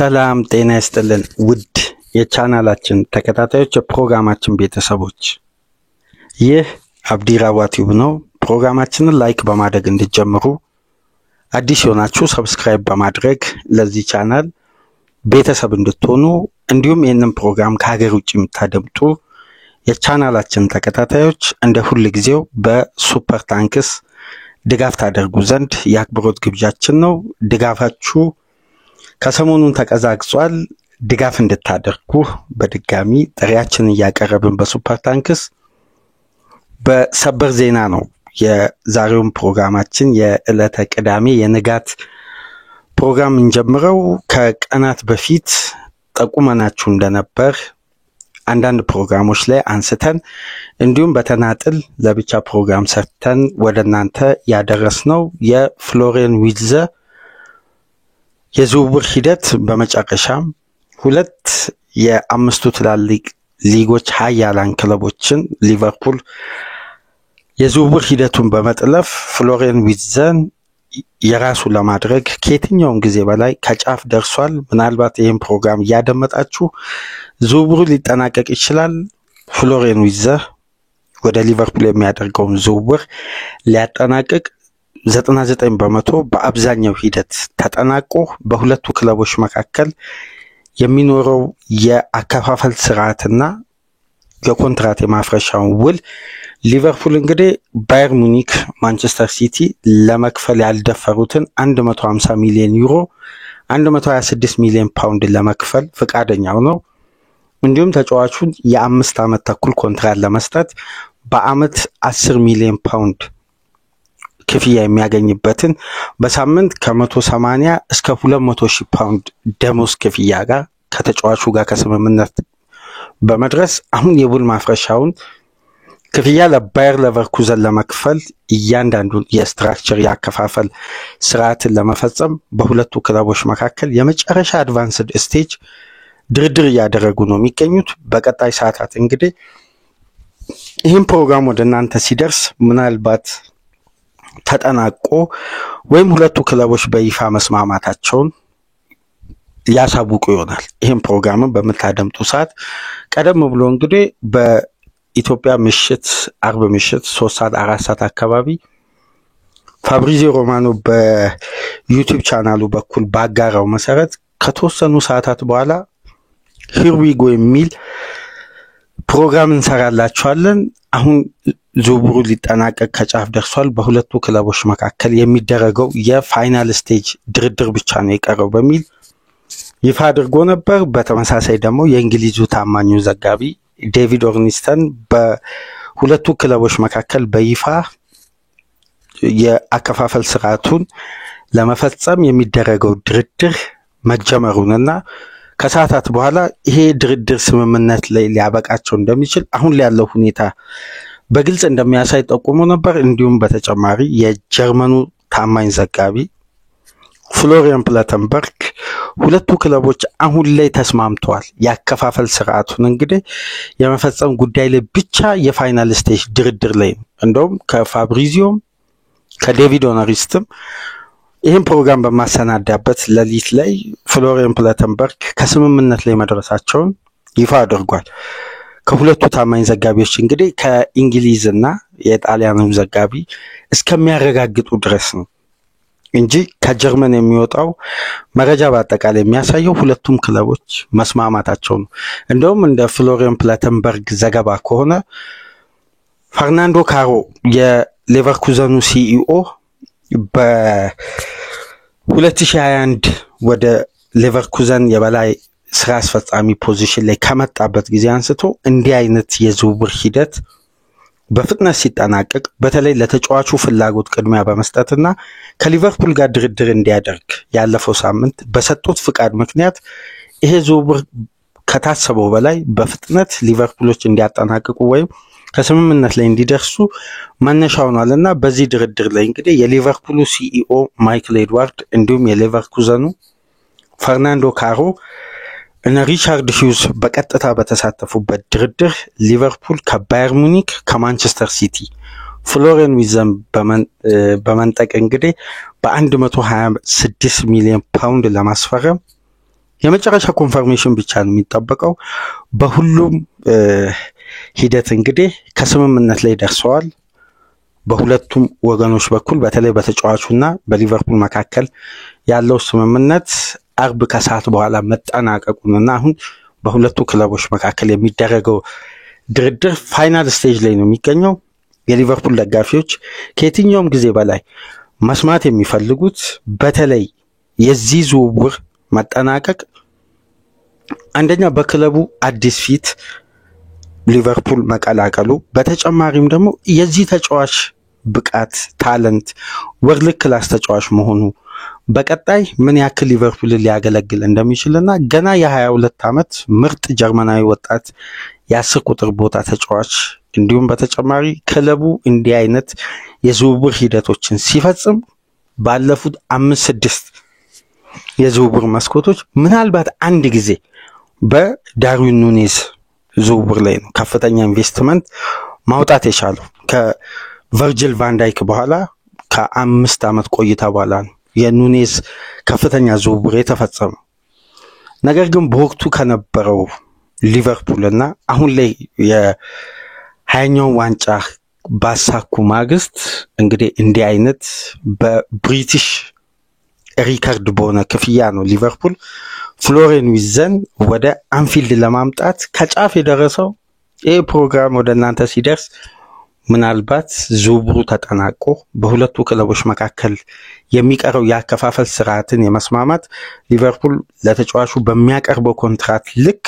ሰላም ጤና ይስጥልን ውድ የቻናላችን ተከታታዮች የፕሮግራማችን ቤተሰቦች ይህ አብዲ ራዋቲው ነው። ፕሮግራማችንን ላይክ በማድረግ እንድትጀምሩ አዲስ ሆናችሁ ሰብስክራይብ በማድረግ ለዚህ ቻናል ቤተሰብ እንድትሆኑ እንዲሁም ይህንን ፕሮግራም ከሀገር ውጭ የምታደምጡ የቻናላችን ተከታታዮች እንደ ሁሉ ጊዜው በሱፐር ታንክስ ድጋፍ ታደርጉ ዘንድ የአክብሮት ግብዣችን ነው። ድጋፋችሁ ከሰሞኑን ተቀዛቅዟል። ድጋፍ እንድታደርጉ በድጋሚ ጥሪያችንን ያቀረብን በሱፐር ታንክስ በሰበር ዜና ነው። የዛሬውን ፕሮግራማችን የዕለተ ቅዳሜ የንጋት ፕሮግራም እንጀምረው። ከቀናት በፊት ጠቁመናችሁ እንደነበር አንዳንድ ፕሮግራሞች ላይ አንስተን እንዲሁም በተናጥል ለብቻ ፕሮግራም ሰርተን ወደናንተ ያደረስነው የፍሎሪያን ዊትዝ የዝውውር ሂደት በመጨረሻም ሁለት የአምስቱ ትላልቅ ሊጎች ሀያላን ክለቦችን ሊቨርፑል የዝውውር ሂደቱን በመጥለፍ ፍሎሪያን ዊትዝን የራሱ ለማድረግ ከየትኛውም ጊዜ በላይ ከጫፍ ደርሷል። ምናልባት ይህን ፕሮግራም ያደመጣችሁ ዝውውሩ ሊጠናቀቅ ይችላል። ፍሎሪያን ዊትዝ ወደ ሊቨርፑል የሚያደርገውን ዝውውር ሊያጠናቅቅ 99% በአብዛኛው ሂደት ተጠናቆ በሁለቱ ክለቦች መካከል የሚኖረው የአከፋፈል ስርዓትና የኮንትራት የማፍረሻውን ውል ሊቨርፑል እንግዲህ ባየር ሙኒክ፣ ማንቸስተር ሲቲ ለመክፈል ያልደፈሩትን 150 ሚሊዮን ዩሮ 126 ሚሊዮን ፓውንድ ለመክፈል ፈቃደኛው ነው። እንዲሁም ተጫዋቹን የ5 ዓመት ተኩል ኮንትራት ለመስጠት በአመት 10 ሚሊዮን ፓውንድ ክፍያ የሚያገኝበትን በሳምንት ከ180 እስከ 200 ሺህ ፓውንድ ደሞዝ ክፍያ ጋር ከተጫዋቹ ጋር ከስምምነት በመድረስ አሁን የውል ማፍረሻውን ክፍያ ለባየር ሌቨርኩዘን ለመክፈል እያንዳንዱን የስትራክቸር ያከፋፈል ስርዓትን ለመፈጸም በሁለቱ ክለቦች መካከል የመጨረሻ አድቫንስድ ስቴጅ ድርድር እያደረጉ ነው የሚገኙት። በቀጣይ ሰዓታት እንግዲህ ይህን ፕሮግራም ወደናንተ ሲደርስ ምናልባት ተጠናቆ ወይም ሁለቱ ክለቦች በይፋ መስማማታቸውን ያሳውቁ ይሆናል። ይህን ፕሮግራም በመታደምጡ ሰዓት ቀደም ብሎ እንግዲህ በኢትዮጵያ ምሽት አርብ ምሽት 3 ሰዓት 4 ሰዓት አካባቢ ፋብሪዚዮ ሮማኖ በዩቲዩብ ቻናሉ በኩል ባጋራው መሰረት ከተወሰኑ ሰዓታት በኋላ ሂር ዊ ጎ የሚል ፕሮግራም እንሰራላችኋለን። አሁን ዝውውሩ ሊጠናቀቅ ከጫፍ ደርሷል። በሁለቱ ክለቦች መካከል የሚደረገው የፋይናል ስቴጅ ድርድር ብቻ ነው የቀረው በሚል ይፋ አድርጎ ነበር። በተመሳሳይ ደግሞ የእንግሊዙ ታማኙ ዘጋቢ ዴቪድ ኦርኒስተን በሁለቱ ክለቦች መካከል በይፋ የአከፋፈል ስርዓቱን ለመፈጸም የሚደረገው ድርድር መጀመሩንና ከሰዓታት በኋላ ይሄ ድርድር ስምምነት ላይ ሊያበቃቸው እንደሚችል አሁን ላይ ያለው ሁኔታ በግልጽ እንደሚያሳይ ጠቁሞ ነበር። እንዲሁም በተጨማሪ የጀርመኑ ታማኝ ዘጋቢ ፍሎሪያን ፕላተንበርግ ሁለቱ ክለቦች አሁን ላይ ተስማምተዋል፣ ያከፋፈል ስርዓቱን እንግዲህ የመፈጸም ጉዳይ ላይ ብቻ የፋይናል ስቴጅ ድርድር ላይ ነው። እንደውም ከፋብሪዚዮም ከዴቪድ ኦርኒስትም ይህን ፕሮግራም በማሰናዳበት ሌሊት ላይ ፍሎሪያን ፕላተንበርግ ከስምምነት ላይ መድረሳቸውን ይፋ አድርጓል። ከሁለቱ ታማኝ ዘጋቢዎች እንግዲህ ከእንግሊዝና የጣሊያኑ ዘጋቢ እስከሚያረጋግጡ ድረስ ነው እንጂ ከጀርመን የሚወጣው መረጃ በአጠቃላይ የሚያሳየው ሁለቱም ክለቦች መስማማታቸው ነው። እንደውም እንደ ፍሎሪያን ፕላተንበርግ ዘገባ ከሆነ ፈርናንዶ ካሮ የሌቨርኩዘኑ ሲኢኦ በ2021 ወደ ሌቨርኩዘን የበላይ ስራ አስፈጻሚ ፖዚሽን ላይ ከመጣበት ጊዜ አንስቶ እንዲህ አይነት የዝውውር ሂደት በፍጥነት ሲጠናቀቅ በተለይ ለተጫዋቹ ፍላጎት ቅድሚያ በመስጠትና ከሊቨርፑል ጋር ድርድር እንዲያደርግ ያለፈው ሳምንት በሰጡት ፍቃድ ምክንያት ይሄ ዝውውር ከታሰበው በላይ በፍጥነት ሊቨርፑሎች እንዲያጠናቅቁ ወይም ከስምምነት ላይ እንዲደርሱ መነሻ ሆኗልና በዚህ ድርድር ላይ እንግዲህ የሊቨርፑሉ ሲኢኦ ማይክል ኤድዋርድ እንዲሁም የሌቨርኩዘኑ ፈርናንዶ ካሮ እና ሪቻርድ ሂውዝ በቀጥታ በተሳተፉበት ድርድር ሊቨርፑል ከባየር ሙኒክ ከማንቸስተር ሲቲ ፍሎሪያን ዊትዝን በመንጠቅ እንግዲህ በ126 ሚሊዮን ፓውንድ ለማስፈረም የመጨረሻ ኮንፈርሜሽን ብቻ ነው የሚጠበቀው። በሁሉም ሂደት እንግዲህ ከስምምነት ላይ ደርሰዋል። በሁለቱም ወገኖች በኩል በተለይ በተጫዋቹና በሊቨርፑል መካከል ያለው ስምምነት አርብ ከሰዓት በኋላ መጠናቀቁንና አሁን በሁለቱ ክለቦች መካከል የሚደረገው ድርድር ፋይናል ስቴጅ ላይ ነው የሚገኘው። የሊቨርፑል ደጋፊዎች ከየትኛውም ጊዜ በላይ መስማት የሚፈልጉት በተለይ የዚህ ዝውውር መጠናቀቅ አንደኛ በክለቡ አዲስ ፊት ሊቨርፑል መቀላቀሉ፣ በተጨማሪም ደግሞ የዚህ ተጫዋች ብቃት ታለንት ወርልድ ክላስ ተጫዋች መሆኑ በቀጣይ ምን ያክል ሊቨርፑልን ሊያገለግል እንደሚችልና ገና የ22 ዓመት ምርጥ ጀርመናዊ ወጣት የ10 ቁጥር ቦታ ተጫዋች እንዲሁም በተጨማሪ ክለቡ እንዲህ አይነት የዝውውር ሂደቶችን ሲፈጽም ባለፉት 5-6 የዝውውር መስኮቶች ምናልባት አንድ ጊዜ በዳርዊን ኑኔዝ ዝውውር ላይ ነው ከፍተኛ ኢንቨስትመንት ማውጣት የቻለው። ከቨርጂል ቫንዳይክ በኋላ ከ5 ዓመት ቆይታ በኋላ ነው የኑኔዝ ከፍተኛ ዝውውር የተፈጸመው። ነገር ግን በወቅቱ ከነበረው ሊቨርፑልና አሁን ላይ የሃያኛው ዋንጫ ባሳኩ ማግስት እንግዲህ እንዲህ አይነት በብሪቲሽ ሪካርድ በሆነ ክፍያ ነው ሊቨርፑል ፍሎሬን ዊዘን ወደ አንፊልድ ለማምጣት ከጫፍ የደረሰው። ይህ ፕሮግራም ወደ እናንተ ሲደርስ ምናልባት ዝውውሩ ተጠናቆ በሁለቱ ክለቦች መካከል የሚቀረው የአከፋፈል ስርዓትን የመስማማት ሊቨርፑል ለተጫዋቹ በሚያቀርበው ኮንትራት ልክ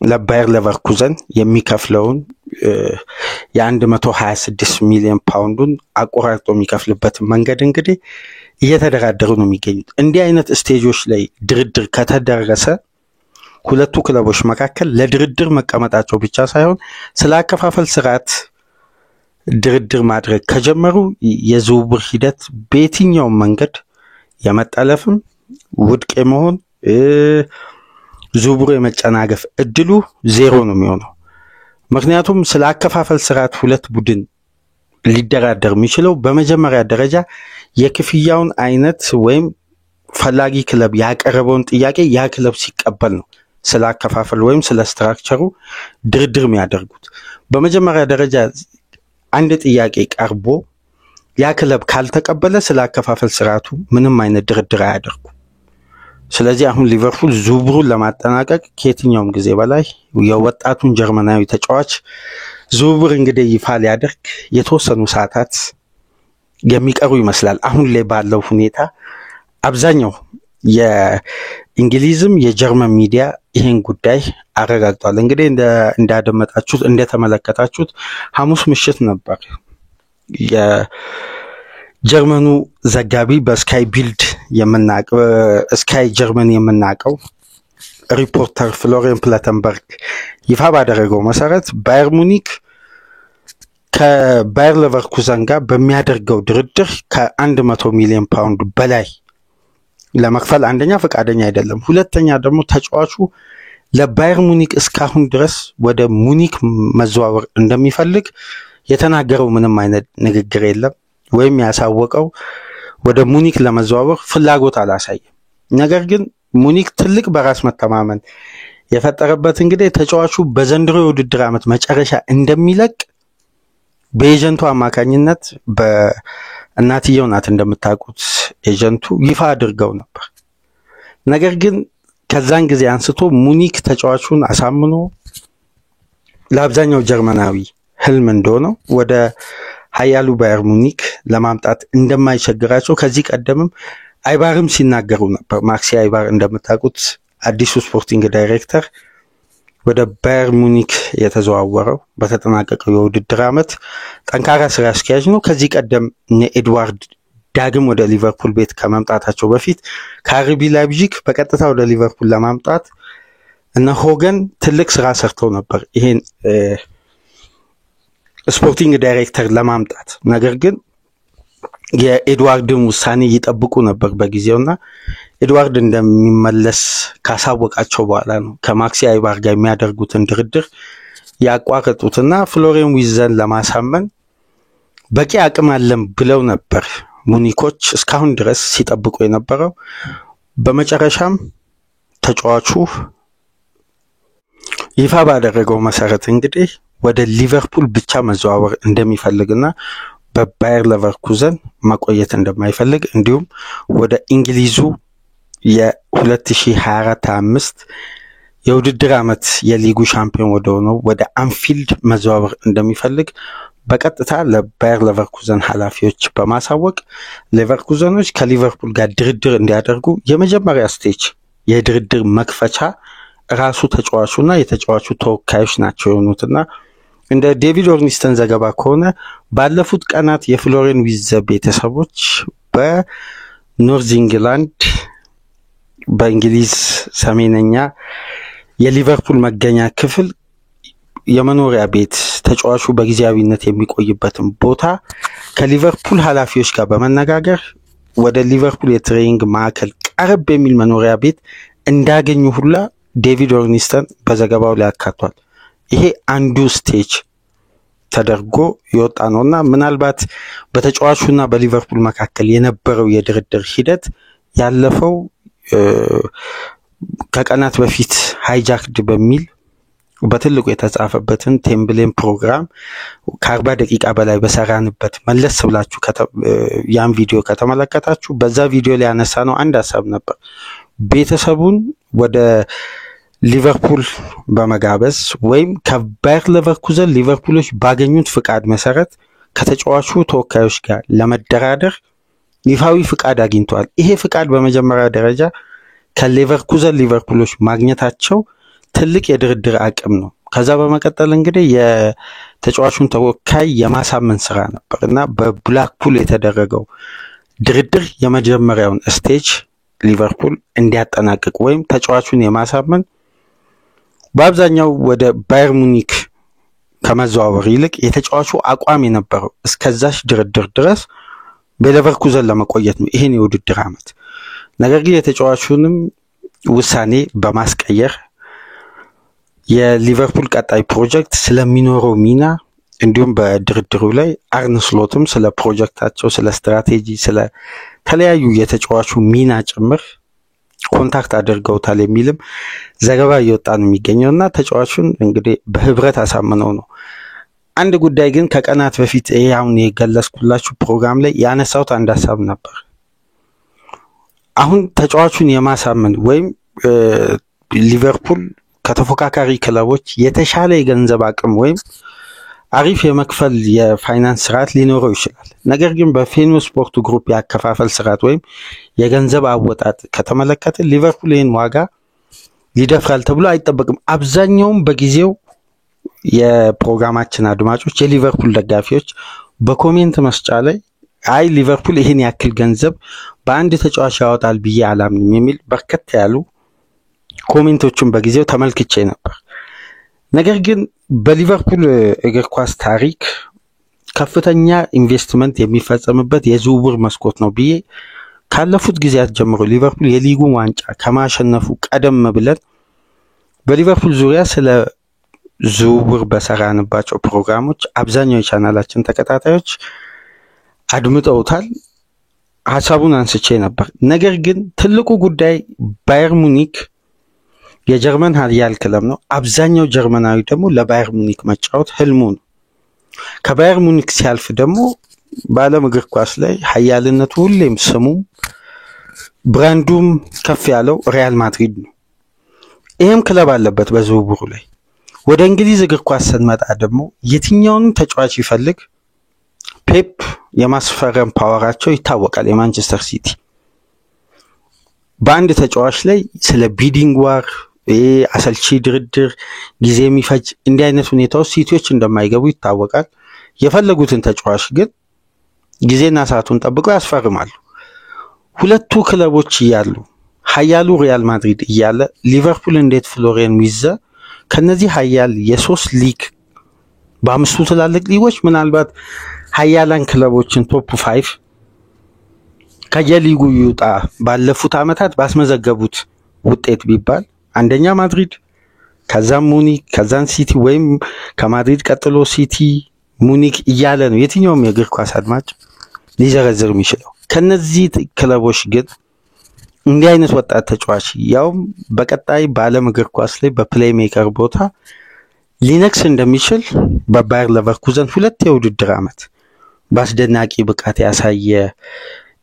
ለባየር ሌቨርኩዘን የሚከፍለውን የ126 ሚሊዮን ፓውንዱን አቆራርጦ የሚከፍልበት መንገድ እንግዲህ እየተደራደሩ ነው የሚገኙት። እንዲህ አይነት ስቴጆች ላይ ድርድር ከተደረሰ ሁለቱ ክለቦች መካከል ለድርድር መቀመጣቸው ብቻ ሳይሆን ስለ አከፋፈል ስርዓት ድርድር ማድረግ ከጀመሩ የዝውውር ሂደት በየትኛውም መንገድ የመጠለፍም ውድቅ የመሆን ዝውውሩ የመጨናገፍ እድሉ ዜሮ ነው የሚሆነው። ምክንያቱም ስለ አከፋፈል ስርዓት ሁለት ቡድን ሊደራደር የሚችለው በመጀመሪያ ደረጃ የክፍያውን አይነት ወይም ፈላጊ ክለብ ያቀረበውን ጥያቄ ያ ክለብ ሲቀበል ነው ስለ አከፋፈል ወይም ስለ ስትራክቸሩ ድርድር የሚያደርጉት። በመጀመሪያ ደረጃ አንድ ጥያቄ ቀርቦ ያ ክለብ ካልተቀበለ ስለ አከፋፈል ስርዓቱ ምንም አይነት ድርድር አያደርጉ። ስለዚህ አሁን ሊቨርፑል ዝውውሩን ለማጠናቀቅ ከየትኛውም ጊዜ በላይ የወጣቱን ጀርመናዊ ተጫዋች ዝውውር እንግዲህ ይፋ ሊያደርግ የተወሰኑ ሰዓታት የሚቀሩ ይመስላል። አሁን ላይ ባለው ሁኔታ አብዛኛው የእንግሊዝም የጀርመን ሚዲያ ይህን ጉዳይ አረጋግጧል። እንግዲህ እንዳደመጣችሁት እንደተመለከታችሁት ሐሙስ ምሽት ነበር የጀርመኑ ዘጋቢ በስካይ ቢልድ የምናቀው ስካይ ጀርመን የምናቀው ሪፖርተር ፍሎሪያን ፕላተንበርግ ይፋ ባደረገው መሰረት ባየር ሙኒክ ከባየር ሌቨርኩዘን ጋር በሚያደርገው ድርድር ከ100 ሚሊዮን ፓውንድ በላይ ለመክፈል አንደኛ ፈቃደኛ አይደለም፣ ሁለተኛ ደግሞ ተጫዋቹ ለባየር ሙኒክ እስካሁን ድረስ ወደ ሙኒክ መዘዋወር እንደሚፈልግ የተናገረው ምንም አይነት ንግግር የለም፣ ወይም ያሳወቀው ወደ ሙኒክ ለመዘዋወር ፍላጎት አላሳየም። ነገር ግን ሙኒክ ትልቅ በራስ መተማመን የፈጠረበት እንግዲህ ተጫዋቹ በዘንድሮ የውድድር ዓመት መጨረሻ እንደሚለቅ በኤጀንቱ አማካኝነት በእናትየው ናት እንደምታውቁት ኤጀንቱ ይፋ አድርገው ነበር። ነገር ግን ከዛን ጊዜ አንስቶ ሙኒክ ተጫዋቹን አሳምኖ ለአብዛኛው ጀርመናዊ ህልም እንደሆነው ወደ ሀያሉ ባየር ሙኒክ ለማምጣት እንደማይቸግራቸው ከዚህ ቀደምም አይባርም ሲናገሩ ነበር። ማክሲ አይባር እንደምታውቁት አዲሱ ስፖርቲንግ ዳይሬክተር ወደ ባየር ሙኒክ የተዘዋወረው በተጠናቀቀው የውድድር ዓመት ጠንካራ ስራ አስኪያጅ ነው። ከዚህ ቀደም ኤድዋርድ ዳግም ወደ ሊቨርፑል ቤት ከመምጣታቸው በፊት ከአርቢ ላይፕዚግ በቀጥታ ወደ ሊቨርፑል ለማምጣት እነ ሆገን ትልቅ ስራ ሰርተው ነበር ይሄን ስፖርቲንግ ዳይሬክተር ለማምጣት። ነገር ግን የኤድዋርድን ውሳኔ ይጠብቁ ነበር በጊዜውና ኤድዋርድ እንደሚመለስ ካሳወቃቸው በኋላ ነው ከማክሲ አይባር ጋር የሚያደርጉትን ድርድር ያቋረጡትና ፍሎሪያን ዊዘን ለማሳመን በቂ አቅም አለን ብለው ነበር ሙኒኮች እስካሁን ድረስ ሲጠብቁ የነበረው። በመጨረሻም ተጫዋቹ ይፋ ባደረገው መሰረት እንግዲህ ወደ ሊቨርፑል ብቻ መዘዋወር እንደሚፈልግና በባየር ሌቨርኩዘን መቆየት እንደማይፈልግ እንዲሁም ወደ እንግሊዙ የ2024-25 የውድድር ዓመት የሊጉ ሻምፒዮን ወደ አንፊልድ መዘዋወር እንደሚፈልግ በቀጥታ ለባየር ሌቨርኩዘን ኃላፊዎች በማሳወቅ ሌቨርኩዘኖች ከሊቨርፑል ጋር ድርድር እንዲያደርጉ የመጀመሪያ ስቴጅ የድርድር መክፈቻ ራሱ ተጫዋቹና የተጫዋቹ ተወካዮች ናቸው የሆኑትና እንደ ዴቪድ ኦርኒስተን ዘገባ ከሆነ ባለፉት ቀናት የፍሎሪያን ዊርትዝ ቤተሰቦች በኖርዝ ኢንግላንድ በእንግሊዝ ሰሜነኛ የሊቨርፑል መገኛ ክፍል የመኖሪያ ቤት ተጫዋቹ በጊዜያዊነት የሚቆይበትን ቦታ ከሊቨርፑል ኃላፊዎች ጋር በመነጋገር ወደ ሊቨርፑል የትሬኒንግ ማዕከል ቀረብ የሚል መኖሪያ ቤት እንዳገኙ ሁላ ዴቪድ ኦርኒስተን በዘገባው ላይ አካቷል። ይሄ አንዱ ስቴጅ ተደርጎ ይወጣ ነውና ምናልባት በተጫዋቹና በሊቨርፑል መካከል የነበረው የድርድር ሂደት ያለፈው ከቀናት በፊት ሃይጃክድ በሚል በትልቁ የተጻፈበትን ቴምብሌን ፕሮግራም ከ40 ደቂቃ በላይ በሰራንበት መለስ ብላችሁ ያን ቪዲዮ ከተመለከታችሁ በዛ ቪዲዮ ላይ ያነሳ ነው አንድ ሐሳብ ነበር። ቤተሰቡን ወደ ሊቨርፑል በመጋበዝ ወይም ከባየር ሌቨርኩዘን ሊቨርፑሎች ባገኙት ፍቃድ መሰረት ከተጫዋቹ ተወካዮች ጋር ለመደራደር ይፋዊ ፍቃድ አግኝቷል። ይሄ ፍቃድ በመጀመሪያ ደረጃ ከሌቨርኩዘን ሊቨርፑሎች ማግኘታቸው ትልቅ የድርድር አቅም ነው። ከዛ በመቀጠል እንግዲህ የተጫዋቹን ተወካይ የማሳመን ስራ ነበርና በብላክፑል የተደረገው ድርድር የመጀመሪያውን ስቴጅ ሊቨርፑል እንዲያጠናቅቅ ወይም ተጫዋቹን የማሳመን በአብዛኛው ወደ ባየር ሙኒክ ከመዘዋወር ይልቅ የተጫዋቹ አቋም የነበረው እስከዛሽ ድርድር ድረስ በሌቨርኩዘን ለመቆየት ነው ይሄን የውድድር ዓመት። ነገር ግን የተጫዋቹንም ውሳኔ በማስቀየር የሊቨርፑል ቀጣይ ፕሮጀክት ስለሚኖረው ሚና እንዲሁም በድርድሩ ላይ አርነ ስሎትም ስለ ፕሮጀክታቸው ስለ ስትራቴጂ ስለ ተለያዩ የተጫዋቹ ሚና ጭምር ኮንታክት አድርገውታል የሚልም ዘገባ እየወጣ ነው የሚገኘውና ተጫዋቹን እንግዲህ በህብረት አሳምነው ነው። አንድ ጉዳይ ግን ከቀናት በፊት አሁን የገለጽኩላችሁ ፕሮግራም ላይ ያነሳውት አንድ ሐሳብ ነበር። አሁን ተጫዋቹን የማሳመን ወይም ሊቨርፑል ከተፎካካሪ ክለቦች የተሻለ የገንዘብ አቅም ወይም አሪፍ የመክፈል የፋይናንስ ስርዓት ሊኖረው ይችላል። ነገር ግን በፌኖ ስፖርት ግሩፕ ያከፋፈል ስርዓት ወይም የገንዘብ አወጣጥ ከተመለከተ ሊቨርፑል ይህን ዋጋ ሊደፍራል ተብሎ አይጠበቅም። አብዛኛውም በጊዜው የፕሮግራማችን አድማጮች የሊቨርፑል ደጋፊዎች በኮሜንት መስጫ ላይ አይ ሊቨርፑል ይሄን ያክል ገንዘብ በአንድ ተጫዋች ያወጣል ብዬ አላምንም የሚል በርከት ያሉ ኮሜንቶችን በጊዜው ተመልክቼ ነበር። ነገር ግን በሊቨርፑል እግር ኳስ ታሪክ ከፍተኛ ኢንቨስትመንት የሚፈጸምበት የዝውውር መስኮት ነው ብዬ ካለፉት ጊዜያት ጀምሮ ሊቨርፑል የሊጉን ዋንጫ ከማሸነፉ ቀደም ብለን በሊቨርፑል ዙሪያ ስለ ዝውውር በሰራንባቸው ፕሮግራሞች አብዛኛው የቻናላችን ተከታታዮች አድምጠውታል። ሐሳቡን አንስቼ ነበር። ነገር ግን ትልቁ ጉዳይ ባየር ሙኒክ የጀርመን ኃያል ክለብ ነው። አብዛኛው ጀርመናዊ ደግሞ ለባየር ሙኒክ መጫወት ህልሙ ነው። ከባየር ሙኒክ ሲያልፍ ደግሞ በዓለም እግር ኳስ ላይ ኃያልነቱ ሁሌም ስሙም ብራንዱም ከፍ ያለው ሪያል ማድሪድ ነው። ይሄም ክለብ አለበት በዝውውሩ ላይ። ወደ እንግሊዝ እግር ኳስ ስንመጣ ደግሞ የትኛውንም ተጫዋች ይፈልግ ፔፕ የማስፈረም ፓወራቸው ይታወቃል። የማንቸስተር ሲቲ በአንድ ተጫዋች ላይ ስለ ቢዲንግ ዋር አሰልቺ ድርድር ጊዜ የሚፈጅ እንዲህ አይነት ሁኔታዎች ሲቲዎች እንደማይገቡ ይታወቃል። የፈለጉትን ተጫዋች ግን ጊዜና ሰዓቱን ጠብቀው ያስፈርማሉ። ሁለቱ ክለቦች እያሉ ኃያሉ ሪያል ማድሪድ እያለ ሊቨርፑል እንዴት ፍሎሪያን ዊርትዝ ከነዚህ ኃያል የሶስት ሊግ በአምስቱ ትላልቅ ሊጎች ምናልባት ኃያላን ክለቦችን ቶፕ 5 ከየሊጉ ይውጣ ባለፉት አመታት ባስመዘገቡት ውጤት ቢባል አንደኛ ማድሪድ ከዛም ሙኒክ ከዛን ሲቲ ወይም ከማድሪድ ቀጥሎ ሲቲ ሙኒክ እያለ ነው የትኛውም የእግር ኳስ አድማጭ ሊዘረዝር የሚችለው። ከነዚህ ክለቦች ግን እንዲህ አይነት ወጣት ተጫዋች ያው በቀጣይ በዓለም እግር ኳስ ላይ በፕሌይ ሜከር ቦታ ሊነክስ እንደሚችል በባየር ሌቨርኩዘን 2 የውድድር ዓመት በአስደናቂ ብቃት ያሳየ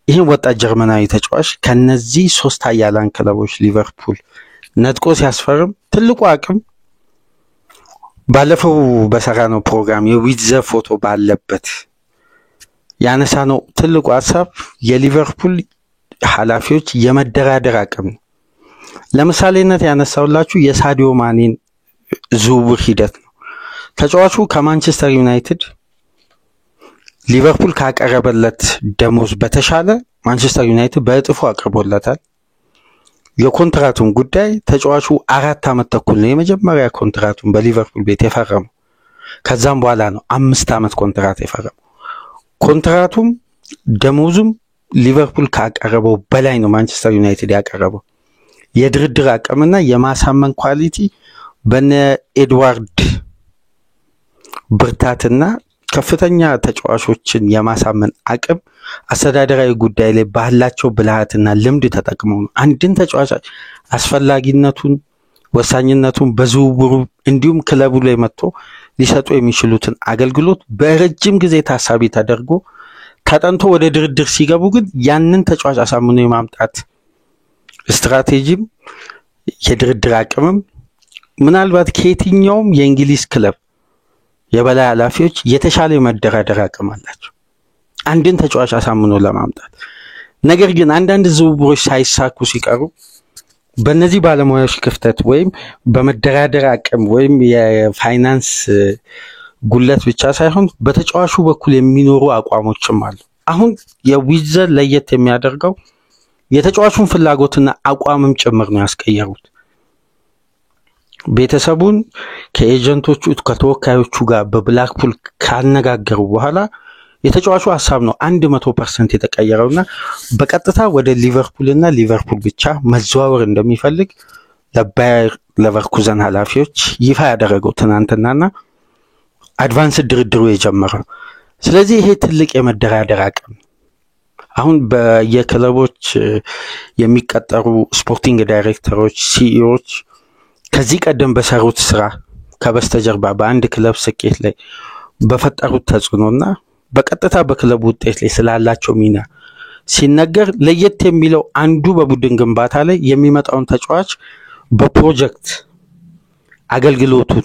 ይህን ወጣት ጀርመናዊ ተጫዋች ከነዚህ 3 ኃያላን ክለቦች ሊቨርፑል ነጥቆ ሲያስፈርም ትልቁ አቅም ባለፈው በሰራነው ፕሮግራም የዊትዘ ፎቶ ባለበት ያነሳነው ትልቁ ሐሳብ የሊቨርፑል ኃላፊዎች የመደራደር አቅም ነው። ለምሳሌነት ያነሳውላችሁ የሳዲዮ ማኔን ዝውውር ሂደት ነው። ተጫዋቹ ከማንቸስተር ዩናይትድ ሊቨርፑል ካቀረበለት ደሞዝ በተሻለ ማንቸስተር ዩናይትድ በእጥፉ አቅርቦለታል። የኮንትራቱን ጉዳይ ተጫዋቹ 4 ዓመት ተኩል ነው የመጀመሪያ ኮንትራቱን በሊቨርፑል ቤት የፈረመው። ከዛም በኋላ ነው 5 ዓመት ኮንትራት የፈረመው። ኮንትራቱም ደሞዙም ሊቨርፑል ካቀረበው በላይ ነው ማንቸስተር ዩናይትድ ያቀረበው። የድርድር አቅምና የማሳመን ኳሊቲ በነ ኤድዋርድ ብርታትና ከፍተኛ ተጫዋቾችን የማሳመን አቅም አስተዳደራዊ ጉዳይ ላይ ባላቸው ብልሃትና ልምድ ተጠቅመው ነው አንድን ተጫዋች አስፈላጊነቱን ወሳኝነቱን በዝውውሩ እንዲሁም ክለቡ ላይ መጥቶ ሊሰጡ የሚችሉትን አገልግሎት በረጅም ጊዜ ታሳቢ ተደርጎ ተጠንቶ ወደ ድርድር ሲገቡ ግን ያንን ተጫዋች አሳምኖ የማምጣት ስትራቴጂም የድርድር አቅምም ምናልባት ከየትኛውም የእንግሊዝ ክለብ የበላይ ኃላፊዎች የተሻለ መደራደር አቅም አላቸው አንድን ተጫዋች አሳምኖ ለማምጣት። ነገር ግን አንዳንድ ዝውውሮች ሳይሳኩ ሲቀሩ በእነዚህ ባለሙያዎች ክፍተት ወይም በመደራደር አቅም ወይም የፋይናንስ ጉለት ብቻ ሳይሆን በተጫዋቹ በኩል የሚኖሩ አቋሞችም አሉ። አሁን የዊትዘ ለየት የሚያደርገው የተጫዋቹን ፍላጎትና አቋምም ጭምር ነው ያስቀየሩት። ቤተሰቡን ከኤጀንቶቹ ከተወካዮቹ ጋር በብላክፑል ካነጋገሩ በኋላ የተጫዋቹ ሐሳብ ነው 100% የተቀየረውና በቀጥታ ወደ ሊቨርፑልና ሊቨርፑል ብቻ መዘዋወር እንደሚፈልግ ለባየር ሌቨርኩዘን ኃላፊዎች ይፋ ያደረገው ትናንትናና አድቫንስ ድርድሩ የጀመረው። ስለዚህ ይሄ ትልቅ የመደራደር አቅም አሁን በየክለቦች የሚቀጠሩ ስፖርቲንግ ዳይሬክተሮች ሲኢኦዎች ከዚህ ቀደም በሰሩት ስራ ከበስተጀርባ በአንድ ክለብ ስኬት ላይ በፈጠሩት ተጽዕኖና በቀጥታ በክለቡ ውጤት ላይ ስላላቸው ሚና ሲነገር ለየት የሚለው አንዱ በቡድን ግንባታ ላይ የሚመጣውን ተጫዋች በፕሮጀክት አገልግሎቱን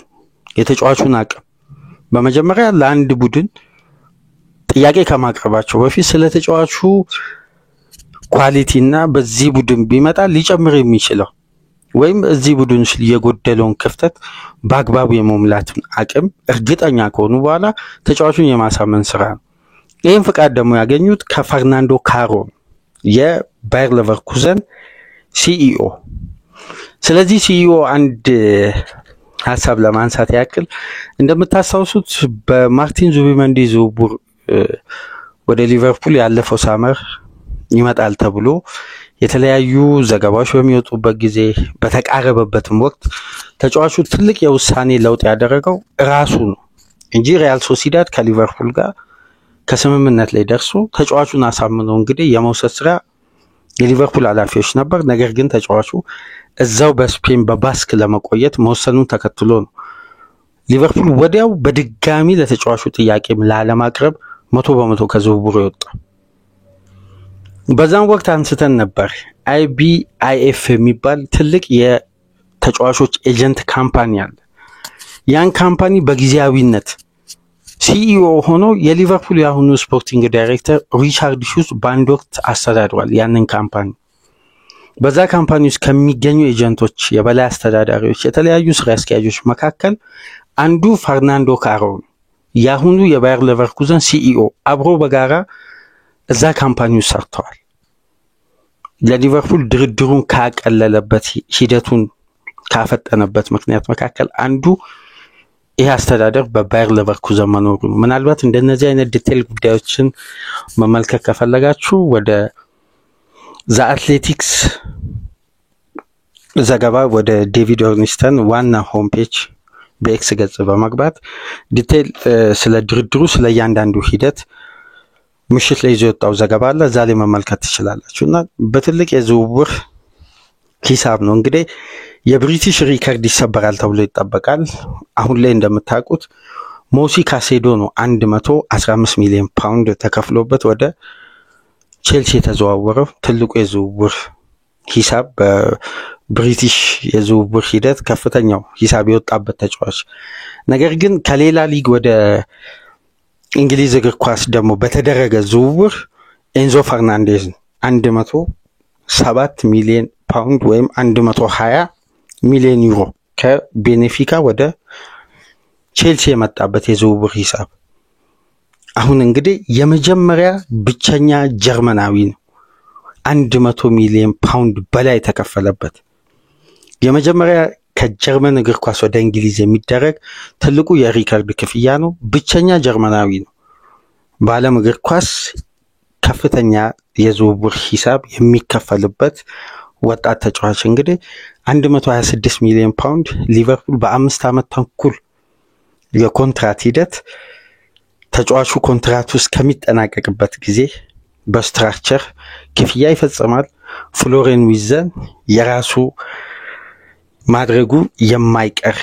የተጫዋቹን አቅም በመጀመሪያ ለአንድ ቡድን ጥያቄ ከማቅረባቸው በፊት ስለ ተጫዋቹ ኳሊቲና በዚህ ቡድን ቢመጣ ሊጨምር የሚችለው ወይም እዚህ ቡድን ውስጥ የጎደለውን ክፍተት በአግባቡ የመሙላት አቅም እርግጠኛ ከሆኑ በኋላ ተጫዋቹን የማሳመን ስራ ነው። ይህን ፍቃድ ደግሞ ያገኙት ከፈርናንዶ ካሮ የባየር ሌቨርኩዘን ሲኢኦ። ስለዚህ ሲኢኦ አንድ ሐሳብ ለማንሳት ያክል እንደምታስታውሱት በማርቲን ዙቢመንዲ ዝውውር ወደ ሊቨርፑል ያለፈው ሳመር ይመጣል ተብሎ የተለያዩ ዘገባዎች በሚወጡበት ጊዜ በተቃረበበትም ወቅት ተጫዋቹ ትልቅ የውሳኔ ለውጥ ያደረገው ራሱ ነው እንጂ ሪያል ሶሲዳድ ከሊቨርፑል ጋር ከስምምነት ላይ ደርሶ ተጫዋቹን አሳምነው እንግዲህ የመውሰድ ስራ የሊቨርፑል ኃላፊዎች ነበር። ነገር ግን ተጫዋቹ እዛው በስፔን በባስክ ለመቆየት መወሰኑን ተከትሎ ነው ሊቨርፑል ወዲያው በድጋሚ ለተጫዋቹ ጥያቄ ላለማቅረብ 100% ከዝውውሩ የወጣው። በዛም ወቅት አንስተን ነበር IBIF የሚባል ትልቅ የተጫዋቾች ኤጀንት ካምፓኒ አለ። ያን ካምፓኒ በጊዜያዊነት ሲኢኦ ሆኖ የሊቨርፑል ያሁኑ ስፖርቲንግ ዳይሬክተር ሪቻርድ ሹዝ ባንድ ወቅት አስተዳድሯል ያንን ካምፓኒ። በዛ ካምፓኒ ውስጥ ከሚገኙ ኤጀንቶች የበላይ አስተዳዳሪዎች የተለያዩ ስራ አስኪያጆች መካከል አንዱ ፈርናንዶ ካሮ ያሁኑ የባየር ሌቨርኩዘን ሲኢኦ አብሮ በጋራ እዛ ካምፓኒ ውስጥ ሰርተዋል። ለሊቨርፑል ድርድሩን ካቀለለበት ሂደቱን ካፈጠነበት ምክንያት መካከል አንዱ ይህ አስተዳደር በባየር ሌቨርኩዘን መኖሩ ነው። ምናልባት እንደነዚህ አይነት ዲቴል ጉዳዮችን መመልከት ከፈለጋችሁ ወደ ዘ አትሌቲክስ ዘገባ ወደ ዴቪድ ኦርኒስተን ዋና ሆም ፔጅ በኤክስ ገጽ በመግባት ዲቴል ስለ ድርድሩ ስለ እያንዳንዱ ሂደት ምሽት ላይ የወጣው ዘገባ አለ። እዛ ላይ መመልከት ትችላላችሁና በትልቅ የዝውውር ሂሳብ ነው። እንግዲህ የብሪቲሽ ሪከርድ ይሰበራል ተብሎ ይጠበቃል። አሁን ላይ እንደምታውቁት ሞሲ ካሴዶ ነው 115 ሚሊዮን ፓውንድ ተከፍሎበት ወደ ቼልሲ የተዘዋወረው። ትልቁ የዝውውር ሂሳብ በብሪቲሽ የዝውውር ሂደት ከፍተኛው ሂሳብ የወጣበት ተጫዋች። ነገር ግን ከሌላ ሊግ ወደ እንግሊዝ እግር ኳስ ደግሞ በተደረገ ዝውውር ኤንዞ ፈርናንዴዝ 107 ሚሊዮን ፓውንድ ወይም 120 ሚሊዮን ዩሮ ከቤኔፊካ ወደ ቼልሲ የመጣበት የዝውውር ሂሳብ። አሁን እንግዲህ የመጀመሪያ ብቸኛ ጀርመናዊ ነው 100 ሚሊዮን ፓውንድ በላይ ተከፈለበት። የመጀመሪያ ከጀርመን እግር ኳስ ወደ እንግሊዝ የሚደረግ ትልቁ የሪከርድ ክፍያ ነው። ብቸኛ ጀርመናዊ ነው በዓለም እግር ኳስ ከፍተኛ የዝውውር ሂሳብ የሚከፈልበት ወጣት ተጫዋች። እንግዲህ 126 ሚሊዮን ፓውንድ ሊቨርፑል በ5 ዓመት ተኩል የኮንትራት ሂደት ተጫዋቹ ኮንትራቱ እስከሚጠናቀቅበት ጊዜ በስትራክቸር ክፍያ ይፈጽማል። ፍሎሬን ዊዘን የራሱ ማድረጉ የማይቀር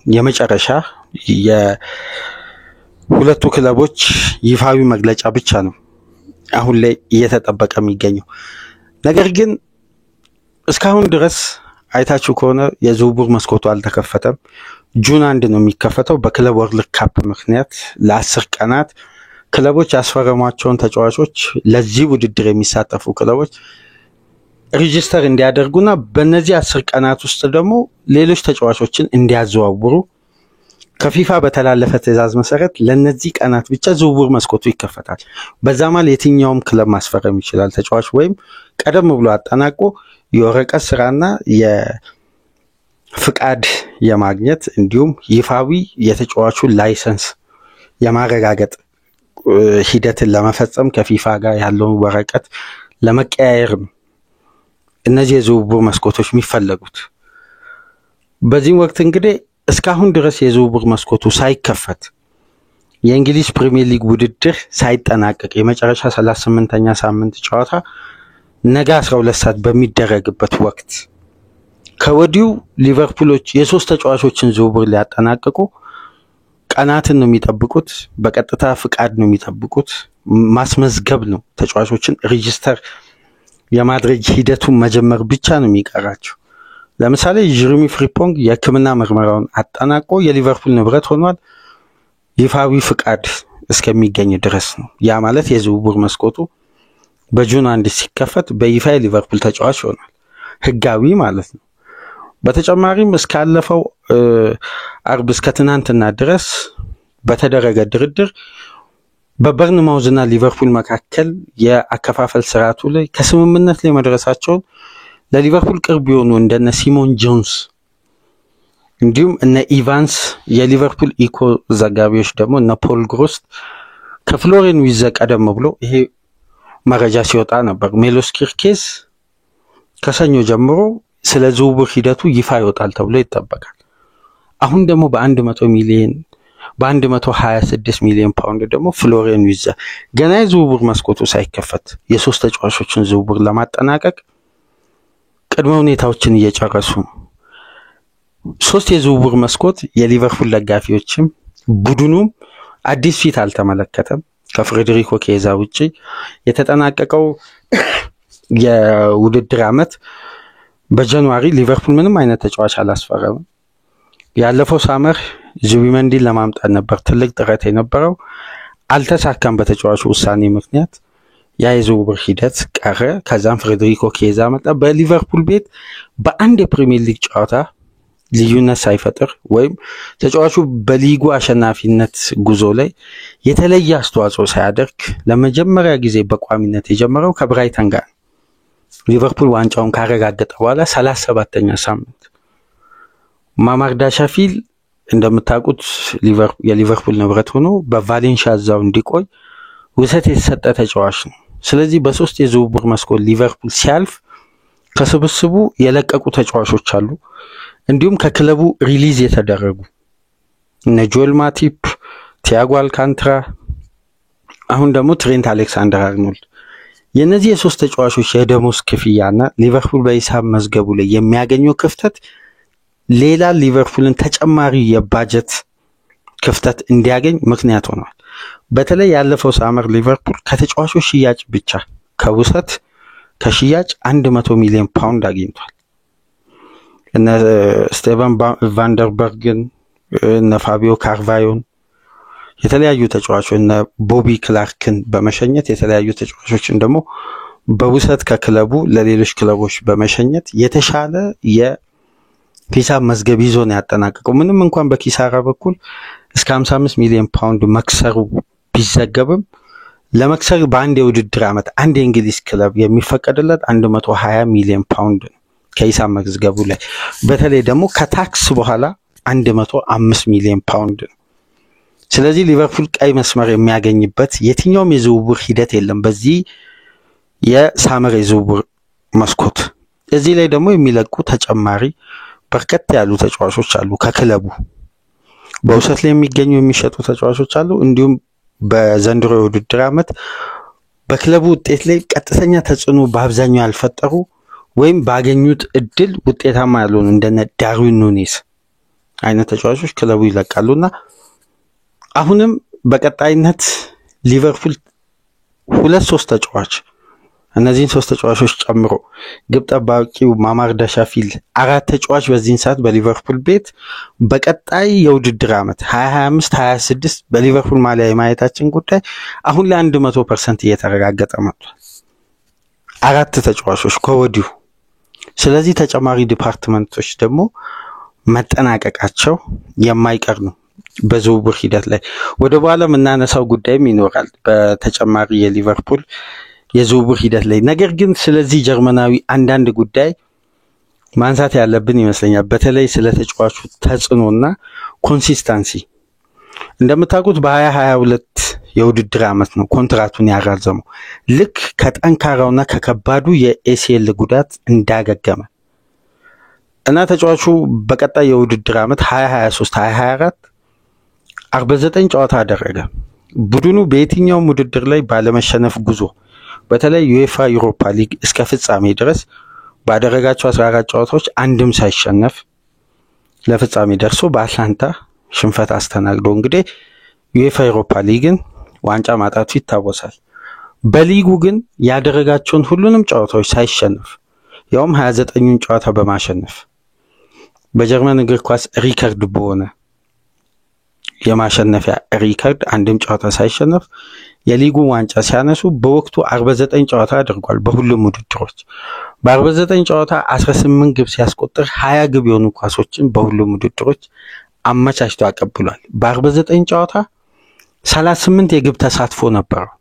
የመጨረሻ የሁለቱ ክለቦች ይፋዊ መግለጫ ብቻ ነው አሁን ላይ እየተጠበቀ የሚገኘው። ነገር ግን እስካሁን ድረስ አይታችሁ ከሆነ የዝውውር መስኮቱ አልተከፈተም። ጁን 1 ነው የሚከፈተው። በክለብ ወርልድ ካፕ ምክንያት ለ10 ቀናት ክለቦች ያስፈረሟቸውን ተጫዋቾች ለዚህ ውድድር የሚሳተፉ ክለቦች ሬጂስተር እንዲያደርጉና በእነዚህ 10 ቀናት ውስጥ ደግሞ ሌሎች ተጫዋቾችን እንዲያዘዋውሩ ከፊፋ በተላለፈ ትዕዛዝ መሰረት ለነዚህ ቀናት ብቻ ዝውውር መስኮቱ ይከፈታል። በዛ ማለት የትኛውም ክለብ ማስፈረም ይችላል ተጫዋች ወይም ቀደም ብሎ አጠናቆ የወረቀት ስራና የፍቃድ የማግኘት እንዲሁም ይፋዊ የተጫዋቹ ላይሰንስ የማረጋገጥ ሂደትን ለመፈጸም ከፊፋ ጋር ያለውን ወረቀት ለመቀያየር እነዚህ የዝውውር መስኮቶች የሚፈልጉት። በዚህ ወቅት እንግዲህ እስካሁን ድረስ የዝውውር መስኮቱ ሳይከፈት የእንግሊዝ ፕሪሚየር ሊግ ውድድር ሳይጠናቀቅ የመጨረሻ 38ኛ ሳምንት ጨዋታ ነገ 12 ሰዓት በሚደረግበት ወቅት ከወዲሁ ሊቨርፑሎች የሶስት ተጫዋቾችን ዝውውር ሊያጠናቅቁ ቀናትን ነው የሚጠብቁት። በቀጥታ ፍቃድ ነው የሚጠብቁት። ማስመዝገብ ነው ተጫዋቾችን ሬጂስተር የማድረግ ሂደቱን መጀመር ብቻ ነው የሚቀራቸው። ለምሳሌ ጀረሚ ፍሪፖንግ የሕክምና ምርመራውን አጠናቆ የሊቨርፑል ንብረት ሆኗል። ይፋዊ ፍቃድ እስከሚገኝ ድረስ ነው። ያ ማለት የዝውውር መስኮቱ በጁን 1 ሲከፈት በይፋ የሊቨርፑል ተጫዋች ይሆናል፣ ህጋዊ ማለት ነው። በተጨማሪም እስካለፈው አርብ እስከ ትናንትና ድረስ በተደረገ ድርድር በበርንማውዝና ሊቨርፑል መካከል የአከፋፈል ስርዓቱ ላይ ከስምምነት ላይ መድረሳቸውን ለሊቨርፑል ቅርብ የሆኑ እንደነ ሲሞን ጆንስ እንዲሁም እነ ኢቫንስ የሊቨርፑል ኢኮ ዘጋቢዎች ደግሞ እነ ፖል ግሮስት ከፍሎሬን ዊዘ ቀደም ብሎ ይሄ መረጃ ሲወጣ ነበር። ሜሎስ ኪርኬዝ ከሰኞ ጀምሮ ስለ ዝውውር ሂደቱ ይፋ ይወጣል ተብሎ ይጠበቃል። አሁን ደግሞ በ126 ሚሊዮን ፓውንድ ደግሞ ፍሎሬን ዊዘ ገና የዝውውር መስኮቱ ሳይከፈት የሶስት ተጫዋቾችን ዝውውር ለማጠናቀቅ ቅድመ ሁኔታዎችን እየጨረሱ ነው። ሶስት የዝውውር መስኮት የሊቨርፑል ደጋፊዎችም ቡድኑም አዲስ ፊት አልተመለከተም። ከፍሬድሪኮ ኬዛ ውጪ የተጠናቀቀው የውድድር ዓመት በጃንዋሪ ሊቨርፑል ምንም አይነት ተጫዋች አላስፈረመም። ያለፈው ሳመር ዙቢመንዲን ለማምጣት ነበር ትልቅ ጥረት የነበረው፣ አልተሳካም በተጫዋቹ ውሳኔ ምክንያት። ያ የዝውውር ሂደት ቀረ። ከዛም ፍሬድሪኮ ኬዛ መጣ። በሊቨርፑል ቤት በአንድ የፕሪሚየር ሊግ ጨዋታ ልዩነት ሳይፈጥር ወይም ተጫዋቹ በሊጉ አሸናፊነት ጉዞ ላይ የተለየ አስተዋጽኦ ሳያደርግ ለመጀመሪያ ጊዜ በቋሚነት የጀመረው ከብራይተን ጋር ሊቨርፑል ዋንጫውን ካረጋገጠ በኋላ 37ኛ ሳምንት ማማርዳሻፊል እንደምታውቁት የሊቨርፑል ንብረት ሆኖ በቫሌንሺያ ዛው እንዲቆይ ውሰት የተሰጠ ተጫዋች ነው። ስለዚህ በሶስት የዝውውር መስኮት ሊቨርፑል ሲያልፍ ከስብስቡ የለቀቁ ተጫዋቾች አሉ። እንዲሁም ከክለቡ ሪሊዝ የተደረጉ እነ ጆኤል ማቲፕ፣ ቲያጎ አልካንትራ፣ አሁን ደግሞ ትሬንት አሌክሳንደር አርኖልድ የነዚህ የሶስት ተጫዋቾች የደሞዝ ክፍያና ሊቨርፑል በሂሳብ መዝገቡ ላይ የሚያገኘው ክፍተት ሌላ ሊቨርፑልን ተጨማሪ የባጀት ክፍተት እንዲያገኝ ምክንያት ሆኗል። በተለይ ያለፈው ሳመር ሊቨርፑል ከተጫዋቾች ሽያጭ ብቻ ከውሰት ከሽያጭ 100 ሚሊዮን ፓውንድ አግኝቷል። እነ ስቴቨን ቫንደርበርግን እነ ፋቢዮ ካርቫዮን የተለያዩ ተጫዋቾች እነ ቦቢ ክላርክን በመሸኘት የተለያዩ ተጫዋቾችን ደግሞ በውሰት ከክለቡ ለሌሎች ክለቦች በመሸኘት የተሻለ የሂሳብ መዝገብ ይዞ ነው ያጠናቀቀው። ምንም እንኳን በኪሳራ በኩል እስከ 55 ሚሊዮን ፓውንድ መክሰሩ ቢዘገብም ለመክሰር በአንድ የውድድር ዓመት አንድ የእንግሊዝ ክለብ የሚፈቀድለት 120 ሚሊዮን ፓውንድ ነው ከሂሳብ መዝገቡ ላይ። በተለይ ደግሞ ከታክስ በኋላ 105 ሚሊዮን ፓውንድ ነው። ስለዚህ ሊቨርፑል ቀይ መስመር የሚያገኝበት የትኛውም የዝውውር ሂደት የለም በዚህ የሳመር የዝውውር መስኮት። እዚህ ላይ ደግሞ የሚለቁ ተጨማሪ በርከት ያሉ ተጫዋቾች አሉ። ከክለቡ በውሰት ላይ የሚገኙ የሚሸጡ ተጫዋቾች አሉ። እንዲሁም በዘንድሮ የውድድር ዓመት በክለቡ ውጤት ላይ ቀጥተኛ ተጽዕኖ በአብዛኛው ያልፈጠሩ ወይም ባገኙት እድል ውጤታማ ያልሆኑ እንደነ ዳርዊን ኑኔዝ አይነት ተጫዋቾች ክለቡ ይለቃሉና አሁንም በቀጣይነት ሊቨርፑል 2-3 ተጫዋች እነዚህን 3 ተጫዋቾች ጨምሮ ግብ ጠባቂው ማማር ዳሻፊል 4 ተጫዋች በዚህን ሰዓት በሊቨርፑል ቤት በቀጣይ የውድድር ዓመት 2025-26 በሊቨርፑል ማሊያ የማየታችን ጉዳይ አሁን ላይ 100% እየተረጋገጠ መጥቷል። 4 ተጫዋቾች ከወዲሁ። ስለዚህ ተጨማሪ ዲፓርትመንቶች ደግሞ መጠናቀቃቸው የማይቀር ነው። በዝውውር ሂደት ላይ ወደ በኋላ የምናነሳው ጉዳይም ይኖራል በተጨማሪ የሊቨርፑል የዝውውር ሂደት ላይ። ነገር ግን ስለዚህ ጀርመናዊ አንዳንድ ጉዳይ ማንሳት ያለብን ይመስለኛል። በተለይ ስለ ተጫዋቹ ተጽዕኖና ኮንሲስተንሲ። እንደምታውቁት በ2022 የውድድር ዓመት ነው ኮንትራቱን ያራዘመው ልክ ከጠንካራውና ከከባዱ የኤሲኤል ጉዳት እንዳገገመ እና ተጫዋቹ በቀጣይ የውድድር ዓመት 2023-2024 49 ጨዋታ አደረገ። ቡድኑ በየትኛውም ውድድር ላይ ባለመሸነፍ ጉዞ በተለይ ዩኤፋ ዩሮፓ ሊግ እስከ ፍጻሜ ድረስ ባደረጋቸው 14 ጨዋታዎች አንድም ሳይሸነፍ ለፍጻሜ ደርሶ በአትላንታ ሽንፈት አስተናግዶ እንግዲህ ዩኤፋ ዩሮፓ ሊግን ዋንጫ ማጣቱ ይታወሳል። በሊጉ ግን ያደረጋቸውን ሁሉንም ጨዋታዎች ሳይሸነፍ ያውም 29ን ጨዋታ በማሸነፍ በጀርመን እግር ኳስ ሪከርድ በሆነ የማሸነፊያ ሪከርድ አንድም ጨዋታ ሳይሸነፍ የሊጉ ዋንጫ ሲያነሱ በወቅቱ 49 ጨዋታ አድርጓል በሁሉም ውድድሮች። በ49 ጨዋታ 18 ግብ ሲያስቆጥር 20 ግብ የሆኑ ኳሶችን በሁሉም ውድድሮች አመቻችቶ አቀብሏል። በ49 ጨዋታ 38 የግብ ተሳትፎ ነበረው።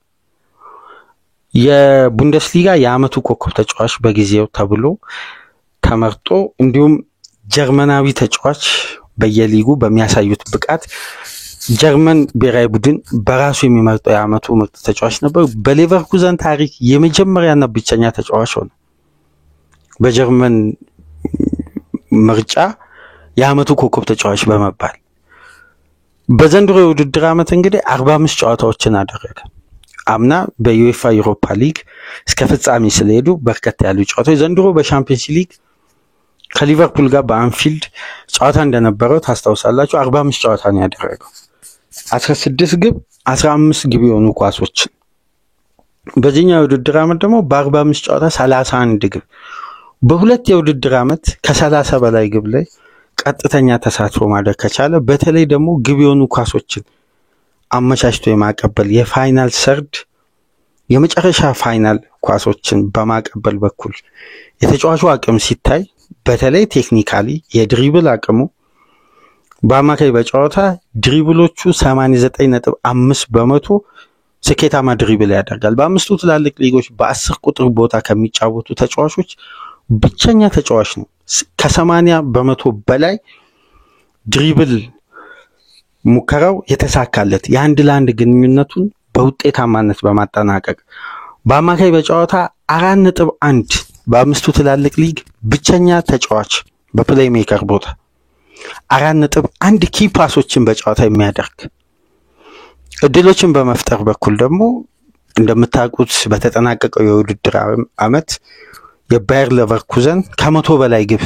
የቡንደስሊጋ የዓመቱ ኮከብ ተጫዋች በጊዜው ተብሎ ተመርጦ እንዲሁም ጀርመናዊ ተጫዋች በየሊጉ በሚያሳዩት ብቃት ጀርመን ብሔራዊ ቡድን በራሱ የሚመርጠው የዓመቱ ምርጥ ተጫዋች ነበር። በሌቨርኩዘን ታሪክ የመጀመሪያና ብቸኛ ተጫዋች ሆነ በጀርመን ምርጫ የዓመቱ ኮከብ ተጫዋች በመባል። በዘንድሮ የውድድር ዓመት እንግዲህ 45 ጨዋታዎችን አደረገ። አምና በዩኤፋ ዩሮፓ ሊግ እስከ ፍጻሜ ስለሄዱ በርከት ያሉ ጨዋታዎች፣ ዘንድሮ በሻምፒየንስ ሊግ ከሊቨርፑል ጋር በአንፊልድ ጨዋታ እንደነበረው ታስታውሳላችሁ። 45 ጨዋታ ነው ያደረገው። 16 ግብ 15 ግብ የሆኑ ኳሶች። በዚህኛው የውድድር ዓመት ደግሞ በ45 ጨዋታ 31 ግብ በሁለት የውድድር ዓመት ከ30 በላይ ግብ ላይ ቀጥተኛ ተሳትፎ ማድረግ ከቻለ በተለይ ደግሞ ግብ የሆኑ ኳሶችን አመቻችቶ የማቀበል የፋይናል ሰርድ የመጨረሻ ፋይናል ኳሶችን በማቀበል በኩል የተጫዋቹ አቅም ሲታይ በተለይ ቴክኒካሊ የድሪብል አቅሙ በአማካይ በጨዋታ ድሪብሎቹ 89.5% ስኬታማ ድሪብል ያደርጋል። በአምስቱ ትላልቅ ሊጎች በ10 ቁጥር ቦታ ከሚጫወቱ ተጫዋቾች ብቸኛ ተጫዋች ነው። ከ80% በላይ ድሪብል ሙከራው የተሳካለት የአንድ ለአንድ ግንኙነቱን በውጤታማነት በማጠናቀቅ በአማካይ በጨዋታ 4.1 በአምስቱ ትላልቅ ሊግ ብቸኛ ተጫዋች በፕሌይ ሜከር ቦታ 4.1 ኪ ፓሶችን በጨዋታ የሚያደርግ እድሎችን በመፍጠር በኩል ደግሞ እንደምታውቁት በተጠናቀቀው የውድድር ዓመት የባየር ሌቨርኩዘን ከመቶ በላይ ግብ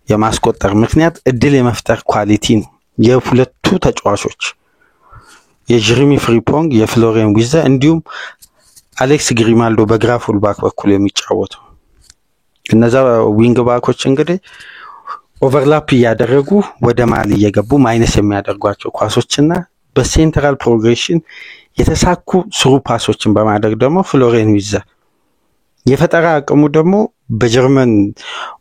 የማስቆጠር ምክንያት እድል የመፍጠር ኳሊቲ ነው የሁለቱ ተጫዋቾች የጀረሚ ፍሪፖንግ የፍሎሪያን ዊዛ እንዲሁም አሌክስ ግሪማልዶ በግራ ፉል ባክ በኩል የሚጫወተው እነዛ ዊንግ ባኮች እንግዲህ ኦቨርላፕ ያደረጉ ወደ ማል እየገቡ ማይነስ የሚያደርጓቸው ኳሶችና በሴንትራል ፕሮግሬሽን የተሳኩ ስሩ ፓሶችን በማድረግ ደግሞ ፍሎሪያን ዊዛ የፈጠራ አቅሙ ደግሞ በጀርመን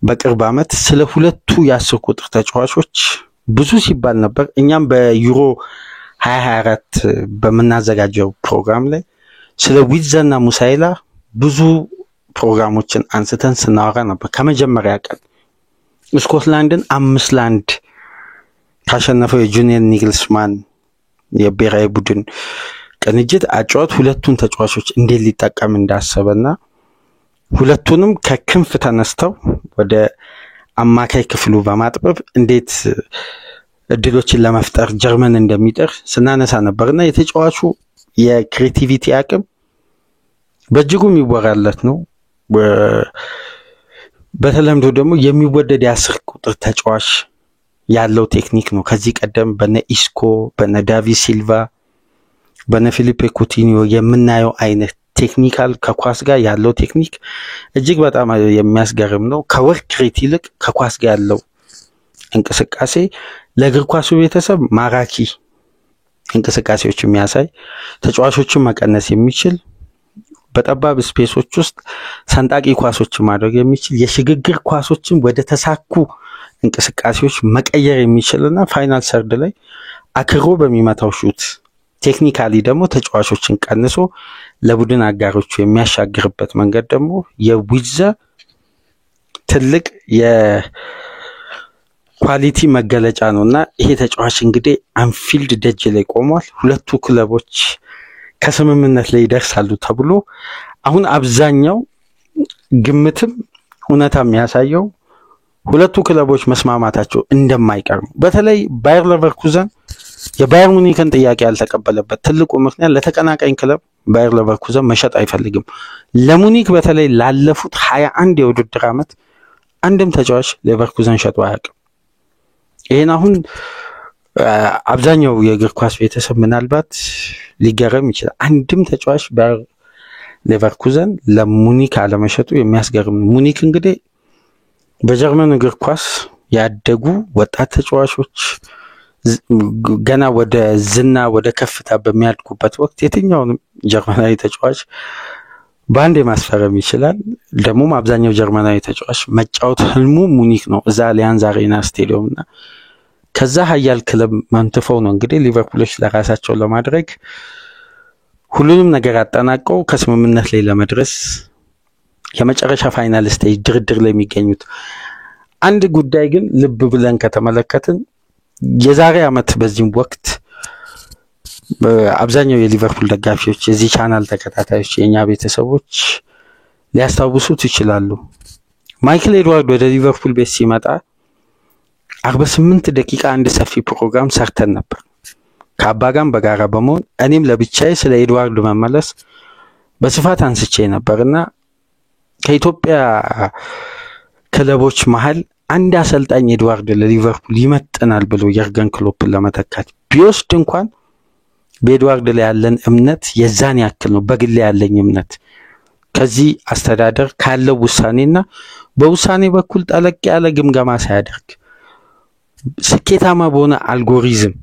በቅርብ ዓመት ስለ ሁለቱ የ10 ቁጥር ተጫዋቾች ብዙ ሲባል ነበር እኛም በዩሮ 2024 በመናዘጋጀው ፕሮግራም ላይ ስለ ዊዛና ሙሳይላ ብዙ ፕሮግራሞችን አንስተን ስናወራ ነበር ከመጀመሪያ ቀን ስኮትላንድን 5-1 ካሸነፈው የጁኒየር ኒግልስማን የብሔራዊ ቡድን ቅንጅት አጫወት ሁለቱን ተጫዋቾች እንዴት ሊጠቀም እንዳሰበና ሁለቱንም ከክንፍ ተነስተው ወደ አማካይ ክፍሉ በማጥበብ እንዴት እድሎችን ለመፍጠር ጀርመን እንደሚጥር ስናነሳ ነበርና የተጫዋቹ የክሬቲቪቲ አቅም በእጅጉ የሚወራለት ነው በተለምዶ ደግሞ የሚወደድ የ10 ቁጥር ተጫዋች ያለው ቴክኒክ ነው ከዚህ ቀደም በነ ኢስኮ በነ ዳቪድ ሲልቫ በነ ፊሊፔ ኩቲኒዮ የምናየው አይነት ቴክኒካል ከኳስ ጋር ያለው ቴክኒክ እጅግ በጣም የሚያስገርም ነው ከወርክ ሬት ይልቅ ከኳስ ጋር ያለው እንቅስቃሴ ለእግር ኳሱ ቤተሰብ ማራኪ እንቅስቃሴዎች የሚያሳይ ተጫዋቾችን መቀነስ የሚችል በጠባብ ስፔሶች ውስጥ ሰንጣቂ ኳሶችን ማድረግ የሚችል የሽግግር ኳሶችን ወደ ተሳኩ እንቅስቃሴዎች መቀየር የሚችልና ፋይናል ሰርድ ላይ አክሮ በሚመታው ሹት ቴክኒካሊ ደግሞ ተጫዋቾችን ቀንሶ ለቡድን አጋሮቹ የሚያሻግርበት መንገድ ደግሞ የዊዛ ትልቅ የኳሊቲ መገለጫ ነውና ይሄ ተጫዋች እንግዲህ አንፊልድ ደጅ ላይ ቆሟል ሁለቱ ክለቦች ከስምምነት ላይ ይደርሳሉ ተብሎ አሁን አብዛኛው ግምትም እውነታም ያሳየው ሁለቱ ክለቦች መስማማታቸው እንደማይቀር ነው በተለይ ባየር ሌቨርኩዘን የባየር ሙኒክን ጥያቄ ያልተቀበለበት ትልቁ ምክንያት ለተቀናቃኝ ክለብ ባየር ሌቨርኩዘን መሸጥ አይፈልግም ለሙኒክ በተለይ ላለፉት 21 የውድድር ዓመት አንድም ተጫዋች ሌቨርኩዘን ሸጦ አያውቅም ይሄን አሁን አብዛኛው የእግር ኳስ ቤተሰብ ምናልባት ሊገረም ይችላል አንድም ተጫዋች ባየር ሌቨርኩዘን ለሙኒክ አለመሸጡ የሚያስገርም ሙኒክ እንግዲህ በጀርመን እግር ኳስ ያደጉ ወጣት ተጫዋቾች ገና ወደ ዝና ወደ ከፍታ በሚያድጉበት ወቅት የትኛውንም ጀርመናዊ ተጫዋች ባንድ ማስፈረም ይችላል ደግሞ አብዛኛው ጀርመናዊ ተጫዋች መጫወት ህልሙ ሙኒክ ነው እዛ አሊያንዝ አሬና ስቴዲየምና ከዛ ሀያል ክለብ መንተፈው ነው እንግዲህ ሊቨርፑሎች ለራሳቸው ለማድረግ ሁሉንም ነገር አጠናቀው ከስምምነት ላይ ለመድረስ የመጨረሻ ፋይናል ስቴጅ ድርድር ላይ የሚገኙት አንድ ጉዳይ ግን ልብ ብለን ከተመለከትን የዛሬ አመት በዚህም ወቅት አብዛኛው የሊቨርፑል ደጋፊዎች የዚህ ቻናል ተከታታዮች የኛ ቤተሰቦች ሊያስታውሱት ይችላሉ ማይክል ኤድዋርድ ወደ ሊቨርፑል ቤት ሲመጣ 48 ደቂቃ አንድ ሰፊ ፕሮግራም ሰርተን ነበር ከአባጋም በጋራ በመሆን እኔም ለብቻዬ ስለ ኤድዋርድ መመለስ በስፋት አንስቼ ነበርና ከኢትዮጵያ ክለቦች መሃል አንድ አሰልጣኝ ኤድዋርድ ለሊቨርፑል ይመጥናል ብሎ የርገን ክሎፕን ለመተካት ቢወስድ እንኳን በኤድዋርድ ላይ ያለን እምነት የዛን ያክል ነው በግል ያለኝ እምነት ከዚህ አስተዳደር ካለው ውሳኔና በውሳኔ በኩል ጠለቅ ያለ ግምገማ ሳያደርግ ስኬታማ በሆነ አልጎሪዝም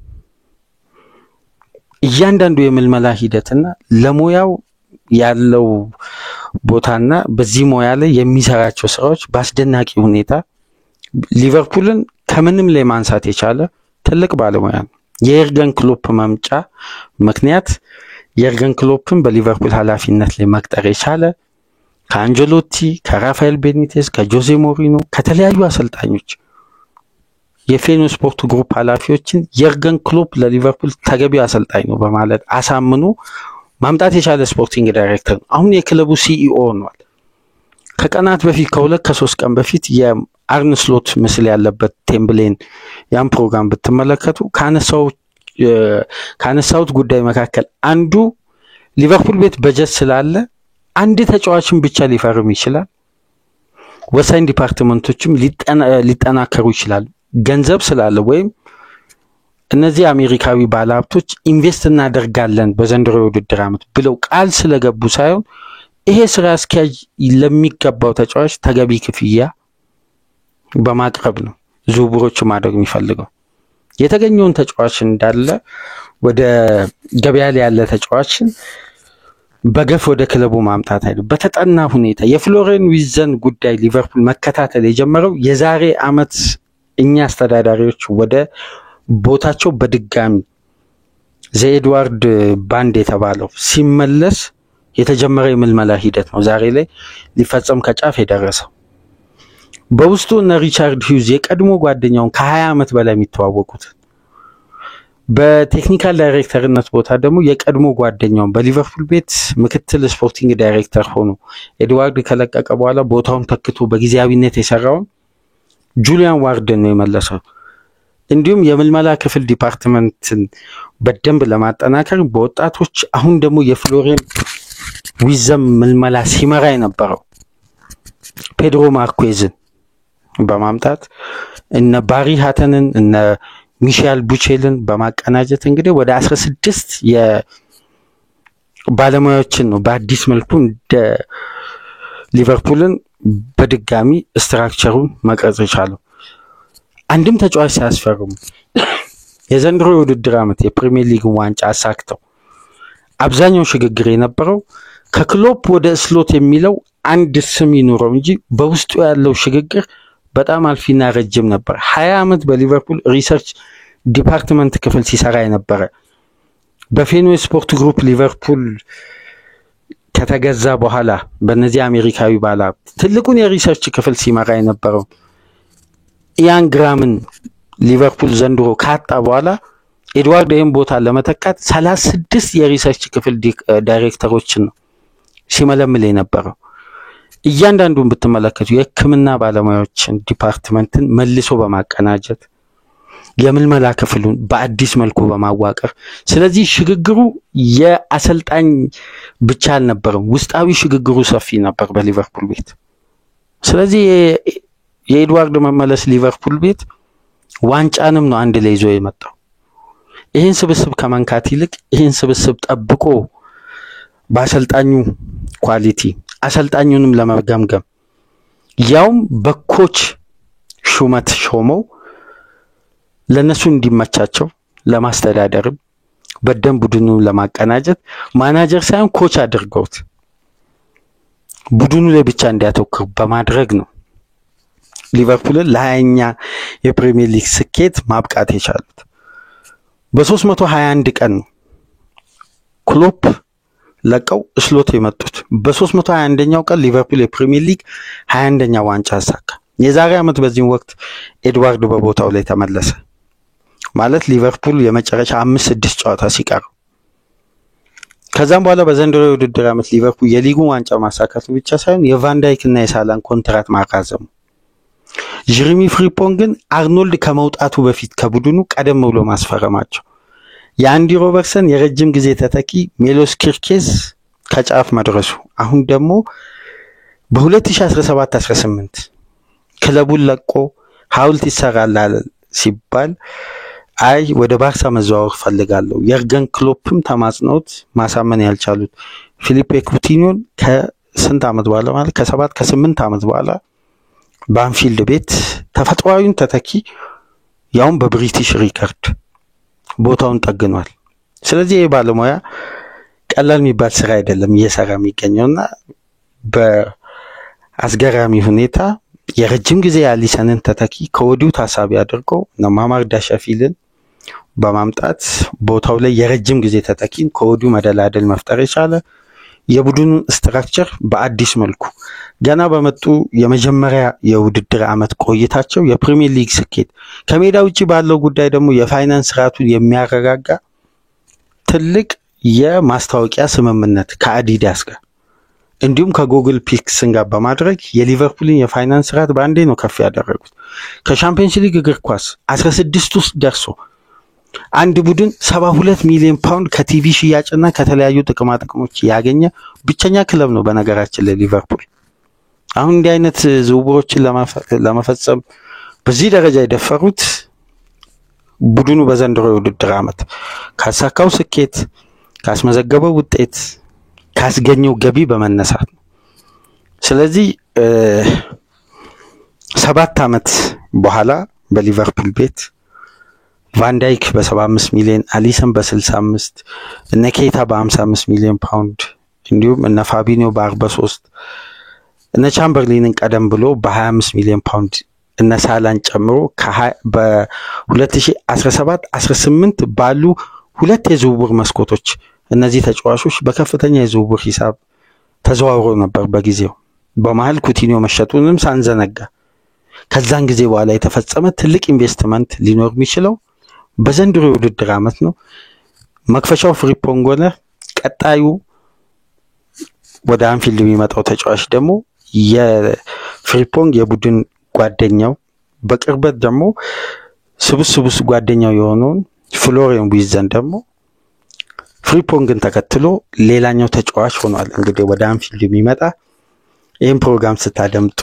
እያንዳንዱ የምልመላ ሂደትና ለሞያው ያለው ቦታና በዚህ ሞያ ላይ የሚሰራቸው ስራዎች በአስደናቂ ሁኔታ ሊቨርፑልን ከምንም ላይ ማንሳት የቻለ ትልቅ ባለሙያ ነው የርገን ክሎፕ መምጫ ምክንያት የርገን ክሎፕን በሊቨርፑል ኃላፊነት ላይ መቅጠር የቻለ ከአንጀሎቲ ከራፋኤል ቤኒቴዝ ከጆዜ ሞሪኖ ከተለያዩ አሰልጣኞች የፌኖ ስፖርት ግሩፕ ኃላፊዎችን የርገን ክሎፕ ለሊቨርፑል ተገቢው አሰልጣኝ ነው በማለት አሳምኖ ማምጣት የቻለ ስፖርቲንግ ዳይሬክተር ነው አሁን የክለቡ ሲኢኦ ሆኗል ከቀናት በፊት ከ2-3 ቀን በፊት የአርነ ስሎት ምስል ያለበት ቴምብሌን ያን ፕሮግራም ብትመለከቱ ካነሳውት ጉዳይ መካከል አንዱ ሊቨርፑል ቤት በጀት ስላለ አንድ ተጫዋችን ብቻ ሊፈርም ይችላል። ወሳኝ ዲፓርትመንቶችም ሊጠናከሩ ይችላል። ገንዘብ ስላለ ወይም እነዚህ አሜሪካዊ ባለሀብቶች ኢንቨስት እናደርጋለን በዘንድሮ የውድድር ዓመት ብለው ቃል ስለገቡ ሳይሆን ይሄ ስራ አስኪያጅ ለሚገባው ተጫዋች ተገቢ ክፍያ በማቅረብ ነው ዝውውሮች ማድረግ የሚፈልገው። የተገኘውን ተጫዋች እንዳለ ወደ ገበያ ላይ ያለ ተጫዋችን በገፍ ወደ ክለቡ ማምጣት አይደለም። በተጠና ሁኔታ የፍሎሪያን ዊርትዝን ጉዳይ ሊቨርፑል መከታተል የጀመረው የዛሬ ዓመት እኛ አስተዳዳሪዎች ወደ ቦታቸው በድጋሚ ዘኤድዋርድ ባንድ የተባለው ሲመለስ የተጀመረ የምልመላ ሂደት ነው ዛሬ ላይ ሊፈጸም ከጫፍ የደረሰው። በውስጡ እነ ሪቻርድ ሂውዝ የቀድሞ ጓደኛውን ከ20 ዓመት በላይ የሚተዋወቁት፣ በቴክኒካል ዳይሬክተርነት ቦታ ደግሞ የቀድሞ ጓደኛውን በሊቨርፑል ቤት ምክትል ስፖርቲንግ ዳይሬክተር ሆኖ ኤድዋርድ ከለቀቀ በኋላ ቦታውን ተክቶ በጊዜያዊነት የሰራውን ጁሊያን ዋርድን ነው የመለሰው። እንዲሁም የምልመላ ክፍል ዲፓርትመንትን በደንብ ለማጠናከር በወጣቶች አሁን ደግሞ የፍሎሪያን ዊርትዝ ምልመላ ሲመራ የነበረው ፔድሮ ማርኩዌዝን በማምጣት እነ ባሪ ሃተንን እነ ሚሼል ቡቼልን በማቀናጀት እንግዲህ ወደ 16 የባለሙያዎችን ነው በአዲስ መልኩ እንደ ሊቨርፑልን በድጋሚ ስትራክቸሩን መቅረጽ የቻለው። አንድም ተጫዋች ሳያስፈርሙ የዘንድሮ የውድድር ዓመት የፕሪሚየር ሊግ ዋንጫ አሳክተው አብዛኛው ሽግግር የነበረው ከክሎፕ ወደ ስሎት የሚለው አንድ ስም ይኖረው እንጂ በውስጡ ያለው ሽግግር በጣም አልፊና ረጅም ነበር። 20 ዓመት በሊቨርፑል ሪሰርች ዲፓርትመንት ክፍል ሲሰራ የነበረ በፌንዌይ ስፖርት ግሩፕ ሊቨርፑል ከተገዛ በኋላ በእነዚህ አሜሪካዊ ባለሀብት ትልቁን የሪሰርች ክፍል ሲመራ የነበረው ኢያን ግራምን ሊቨርፑል ዘንድሮ ካጣ በኋላ ኤድዋርድ ይህን ቦታ ለመተካት 36 የሪሰርች ክፍል ዳይሬክተሮችን ነው ሲመለምል የነበረው። እያንዳንዱን ብትመለከቱ የሕክምና ባለሙያዎችን ዲፓርትመንትን መልሶ በማቀናጀት የምልመላ ክፍሉን በአዲስ መልኩ በማዋቀር ስለዚህ ሽግግሩ የአሰልጣኝ ብቻ አልነበረም፣ ውስጣዊ ሽግግሩ ሰፊ ነበር በሊቨርፑል ቤት። ስለዚህ የኤድዋርድ መመለስ ሊቨርፑል ቤት ዋንጫንም ነው አንድ ላይ ይዞ የመጣው። ይህን ስብስብ ከመንካት ይልቅ ይህን ስብስብ ጠብቆ በአሰልጣኙ ኳሊቲ አሰልጣኙንም ለመገምገም ያውም በኮች ሹመት ሾመው ለነሱ እንዲመቻቸው ለማስተዳደርም በደንብ ቡድኑን ለማቀናጀት ማናጀር ሳይሆን ኮች አድርገውት ቡድኑ ላይ ብቻ እንዲያተኩር በማድረግ ነው ሊቨርፑልን ለ20ኛ የፕሪሚየር ሊግ ስኬት ማብቃት የቻሉት። በ321 ቀን ነው ክሎፕ ለቀው ስሎት የመጡት። በ321ኛው ቀን ሊቨርፑል የፕሪሚየር ሊግ 21ኛ ዋንጫ አሳካ። የዛሬ ዓመት በዚህ ወቅት ኤድዋርድ በቦታው ላይ ተመለሰ ማለት ሊቨርፑል የመጨረሻ 5-6 ጨዋታ ሲቀር ከዛም በኋላ በዘንድሮ የውድድር ዓመት ሊቨርፑል የሊጉን ዋንጫ ማሳካቱ ብቻ ሳይሆን የቫን ዳይክ እና የሳላን ኮንትራት ማራዘሙ። ጀረሚ ፍሪምፖንግን አርኖልድ ከመውጣቱ በፊት ከቡድኑ ቀደም ብሎ ማስፈረማቸው፣ የአንዲ ሮበርትሰን የረጅም ጊዜ ተተኪ ሜሎስ ኪርኬዝ ከጫፍ መድረሱ፣ አሁን ደግሞ በ2017-18 ክለቡን ለቆ ሐውልት ይሰራል ሲባል አይ ወደ ባርሳ መዘዋወር ፈልጋለሁ የርገን ክሎፕም ተማጽነውት ማሳመን ያልቻሉት ፊሊፔ ኩቲኒዮን ከስንት ዓመት በኋላ ማለት ከ7-8 ዓመት በኋላ በአንፊልድ ቤት ተፈጥሯዊውን ተተኪ ያውም በብሪቲሽ ሪከርድ ቦታውን ጠግኗል። ስለዚህ የባለሙያ ቀላል የሚባል ስራ አይደለም እየሰራ የሚገኘውና በአስገራሚ ሁኔታ የረጅም ጊዜ አሊሰንን ተተኪ ከወዲሁ ታሳቢ አድርገው ማማር ዳሻፊልን በማምጣት ቦታው ላይ የረጅም ጊዜ ተተኪን ከወዲሁ መደላደል መፍጠር የቻለ የቡድኑን ስትራክቸር በአዲስ መልኩ ገና በመጡ የመጀመሪያ የውድድር ዓመት ቆይታቸው የፕሪሚየር ሊግ ስኬት ከሜዳ ውጪ ባለው ጉዳይ ደግሞ የፋይናንስ ስርዓቱን የሚያረጋጋ ትልቅ የማስታወቂያ ስምምነት ከአዲዳስ ጋር እንዲሁም ከጉግል ፒክስን ጋር በማድረግ የሊቨርፑልን የፋይናንስ ስርዓት በአንዴ ነው ከፍ ያደረጉት። ከሻምፒየንስ ሊግ እግር ኳስ 16 ውስጥ ደርሶ አንድ ቡድን 72 ሚሊዮን ፓውንድ ከቲቪ ሽያጭና ከተለያዩ ጥቅማ ጥቅሞች ያገኘ ብቸኛ ክለብ ነው በነገራችን ላይ ሊቨርፑል። አሁን እንዲህ አይነት ዝውውሮችን ለመፈጸም በዚህ ደረጃ የደፈሩት ቡድኑ በዘንድሮ የውድድር ዓመት ካሳካው ስኬት፣ ካስመዘገበው ውጤት፣ ካስገኘው ገቢ በመነሳት ነው። ስለዚህ 7 ዓመት በኋላ በሊቨርፑል ቤት ቫንዳይክ በ75 ሚሊዮን፣ አሊሰን በ65፣ እነ ኬታ በ55 ሚሊዮን ፓውንድ እንዲሁም እነ ፋቢኒዮ በ43፣ እነ ቻምበርሊንን ቀደም ብሎ በ25 ሚሊዮን ፓውንድ እነ ሳላን ጨምሮ በ2017-18 ባሉ ሁለት የዝውውር መስኮቶች እነዚህ ተጫዋቾች በከፍተኛ የዝውውር ሂሳብ ተዘዋውረው ነበር በጊዜው። በመሃል ኩቲኒዮ መሸጡንም ሳንዘነጋ ከዛን ጊዜ በኋላ የተፈጸመ ትልቅ ኢንቨስትመንት ሊኖር የሚችለው በዘንድሮ የውድድር ዓመት ነው። መክፈሻው ፍሪምፖንግ ሆነ። ቀጣዩ ወደ አንፊልድ የሚመጣው ተጫዋች ደግሞ የፍሪምፖንግ የቡድን ጓደኛው በቅርበት ደግሞ ስብስቡስ ጓደኛው የሆነውን ፍሎሪያን ዊዝን ደግሞ ፍሪምፖንግን ተከትሎ ሌላኛው ተጫዋች ሆኗል። እንግዲህ ወደ አንፊልድ የሚመጣ ይህን ፕሮግራም ስታደምጡ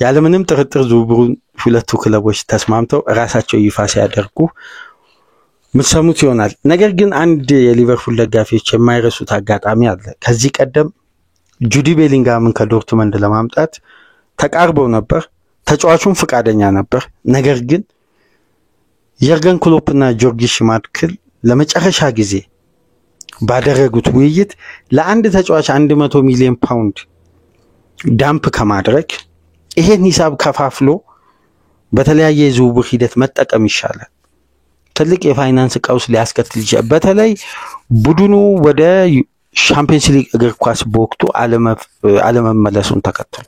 ያለምንም ጥርጥር ዝውውሩን ሁለቱ ክለቦች ተስማምተው ራሳቸው ይፋ ሲያደርጉ ምትሰሙት ይሆናል። ነገር ግን አንድ የሊቨርፑል ደጋፊዎች የማይረሱት አጋጣሚ አለ። ከዚህ ቀደም ጁዲ ቤሊንጋምን ከዶርትመንድ ለማምጣት ተቃርበው ነበር። ተጫዋቹም ፍቃደኛ ነበር። ነገር ግን የርገን ክሎፕና ጆርጊ ሽማድክል ለመጨረሻ ጊዜ ባደረጉት ውይይት ለአንድ ተጫዋች 100 ሚሊዮን ፓውንድ ዳምፕ ከማድረግ ይሄን ሂሳብ ከፋፍሎ በተለያየ የዝውውር ሂደት መጠቀም ይሻላል። ትልቅ የፋይናንስ ቀውስ ሊያስከትል ይችላል። በተለይ ቡድኑ ወደ ሻምፒየንስ ሊግ እግር ኳስ በወቅቱ አለመመለሱን ተከትሎ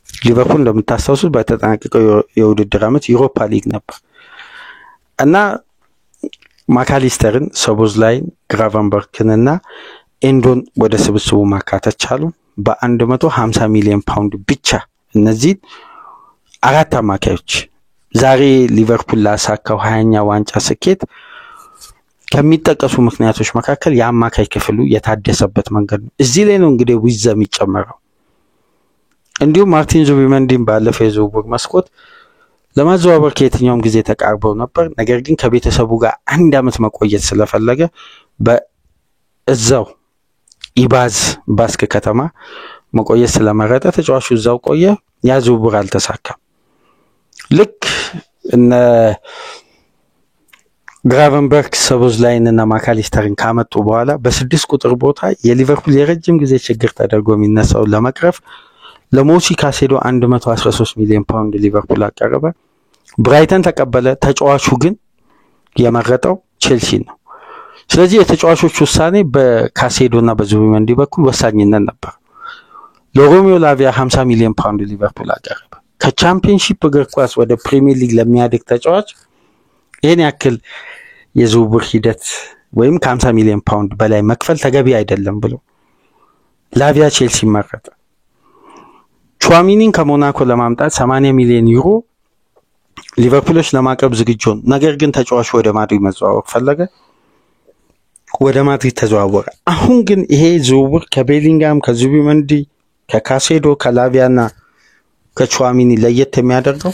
ሊቨርፑል እንደምታስታውሱት በተጠናቀቀው የውድድር ዓመት ዩሮፓ ሊግ ነበር እና ማካሊስተርን፣ ሶቦዝላይን፣ ግራቨንበርክንና ኤንዶን ወደ ስብስቡ ማካተት ቻሉ በ150 ሚሊዮን ፓውንድ ብቻ። እነዚህ አራት አማካዮች ዛሬ ሊቨርፑል ላሳካው 20ኛ ዋንጫ ስኬት ከሚጠቀሱ ምክንያቶች መካከል የአማካይ ክፍሉ የታደሰበት መንገድ ነው። እዚህ ላይ ነው እንግዲህ ዊዝም ይጨመራል። እንዲሁም ማርቲን ዙቢመንዲን ባለፈው የዝውውር መስኮት ለማዘዋወር ከየትኛውም ጊዜ ተቃርበው ነበር። ነገር ግን ከቤተሰቡ ጋር 1 ዓመት መቆየት ስለፈለገ በእዛው ኢባዝ ባስክ ከተማ መቆየት ስለመረጠ ተጫዋቹ እዛው ቆየ። ያ ዝውውር አልተሳካም። ልክ እነ ግራቨንበርክ፣ ሶቦዝላይን እና ማካሊስተርን ካመጡ በኋላ በ6 ቁጥር ቦታ የሊቨርፑል የረጅም ጊዜ ችግር ተደርጎ የሚነሳው ለመቅረፍ ለሞሲ ካሴዶ 113 ሚሊዮን ፓውንድ ሊቨርፑል አቀረበ። ብራይተን ተቀበለ። ተጫዋቹ ግን የመረጠው ቼልሲ ነው። ስለዚህ የተጫዋቾች ውሳኔ በካሴዶና በዙቢመንዲ በኩል ወሳኝነት ነበር። ለሮሚዮ ላቪያ 50 ሚሊዮን ፓውንድ ሊቨርፑል አቀረበ። ከቻምፒየንሺፕ እግር ኳስ ወደ ፕሪሚየር ሊግ ለሚያድግ ተጫዋች ይሄን ያክል የዝውውር ሂደት ወይም ከ50 ሚሊዮን ፓውንድ በላይ መክፈል ተገቢ አይደለም ብሎ ላቪያ ቼልሲ መረጠ። ቹዋሚኒን ከሞናኮ ለማምጣት 80 ሚሊዮን ዩሮ ሊቨርፑሎች ለማቅረብ ዝግጁ ሆኑ። ነገር ግን ተጫዋቹ ወደ ማድሪድ መዘዋወር ፈለገ። ወደ ማድሪድ ተዘዋወረ። አሁን ግን ይሄ ዝውውር ከቤሊንጋም፣ ከዙቢመንዲ፣ ከካሴዶ፣ ከላቪያና ከቹዋሚኒ ለየት የሚያደርገው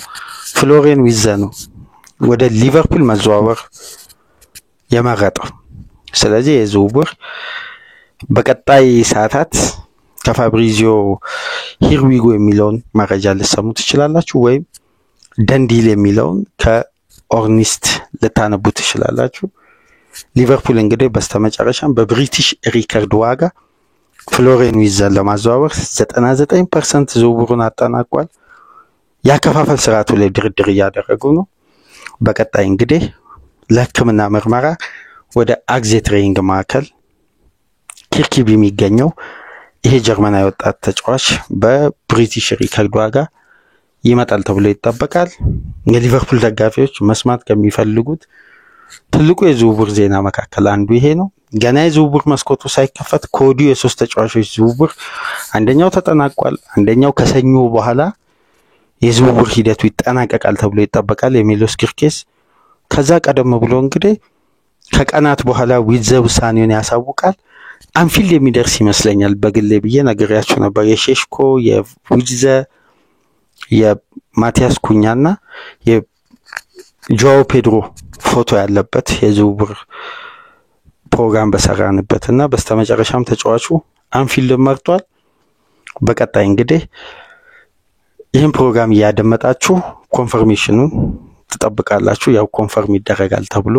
ፍሎሪያን ዊዝ ነው ወደ ሊቨርፑል መዘዋወር የመረጠው። ስለዚህ የዝውውር በቀጣይ ሰዓታት ከፋብሪዚዮ ሂርዊጎ የሚለውን መረጃ ልትሰሙ ትችላላችሁ፣ ወይም ደንዲል የሚለውን ከኦርኒስት ልታነቡ ትችላላችሁ። ሊቨርፑል እንግዲህ በስተመጨረሻም በብሪቲሽ ሪከርድ ዋጋ ፍሎሪያን ዊዝን ለማዘዋወር 99% ዝውውሩን አጠናቋል። ያከፋፈል ስርዓቱ ላይ ድርድር እያደረጉ ነው። በቀጣይ እንግዲህ ለሕክምና ምርመራ ወደ አግዜ ትሬኒንግ ማዕከል ኪርኪቢ የሚገኘው ይሄ ጀርመናዊ ወጣት ተጫዋች በብሪቲሽ ሪከርድ ዋጋ ይመጣል ተብሎ ይጠበቃል። የሊቨርፑል ደጋፊዎች መስማት ከሚፈልጉት ትልቁ የዝውውር ዜና መካከል አንዱ ይሄ ነው። ገና የዝውውር መስኮቱ ሳይከፈት ኮዲው የሶስት ተጫዋቾች ዝውውር አንደኛው ተጠናቋል። አንደኛው ከሰኞ በኋላ የዝውውር ሂደቱ ይጠናቀቃል ተብሎ ይጠበቃል። የሚሎስ ኪርኬስ፣ ከዛ ቀደም ብሎ እንግዲህ ከቀናት በኋላ ዊዘ ውሳኔውን ያሳውቃል። አንፊልድ የሚደርስ ይመስለኛል በግሌ ብዬ ነግሬያችሁ ነበር። የሼሽኮ የዊዘ የማቲያስ ኩኛና የጆአው ፔድሮ ፎቶ ያለበት የዝውውር ፕሮግራም በሰራንበትና በስተመጨረሻም ተጫዋቹ አንፊልድ መርጧል። በቀጣይ እንግዲህ ይህን ፕሮግራም ያደመጣችሁ ኮንፈርሜሽኑን ትጠብቃላችሁ። ያው ኮንፈርም ይደረጋል ተብሎ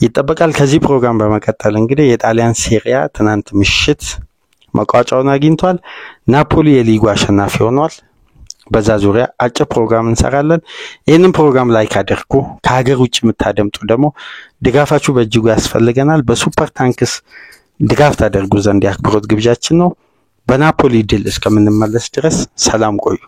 ይጠበቃል። ከዚህ ፕሮግራም በመቀጠል እንግዲህ የጣሊያን ሴሪያ ትናንት ምሽት መቋጫውን አግኝቷል። ናፖሊ የሊጉ አሸናፊ ሆኗል። በዛ ዙሪያ አጭር ፕሮግራም እንሰራለን። ይህንን ፕሮግራም ላይክ አድርጉ። ከሀገር ውጭ የምታደምጡ ደግሞ ድጋፋችሁ በእጅጉ ያስፈልገናል። በሱፐር ታንክስ ድጋፍ ታደርጉ ዘንድ የአክብሮት ግብዣችን ነው። በናፖሊ ድል እስከምንመለስ ድረስ ሰላም ቆዩ።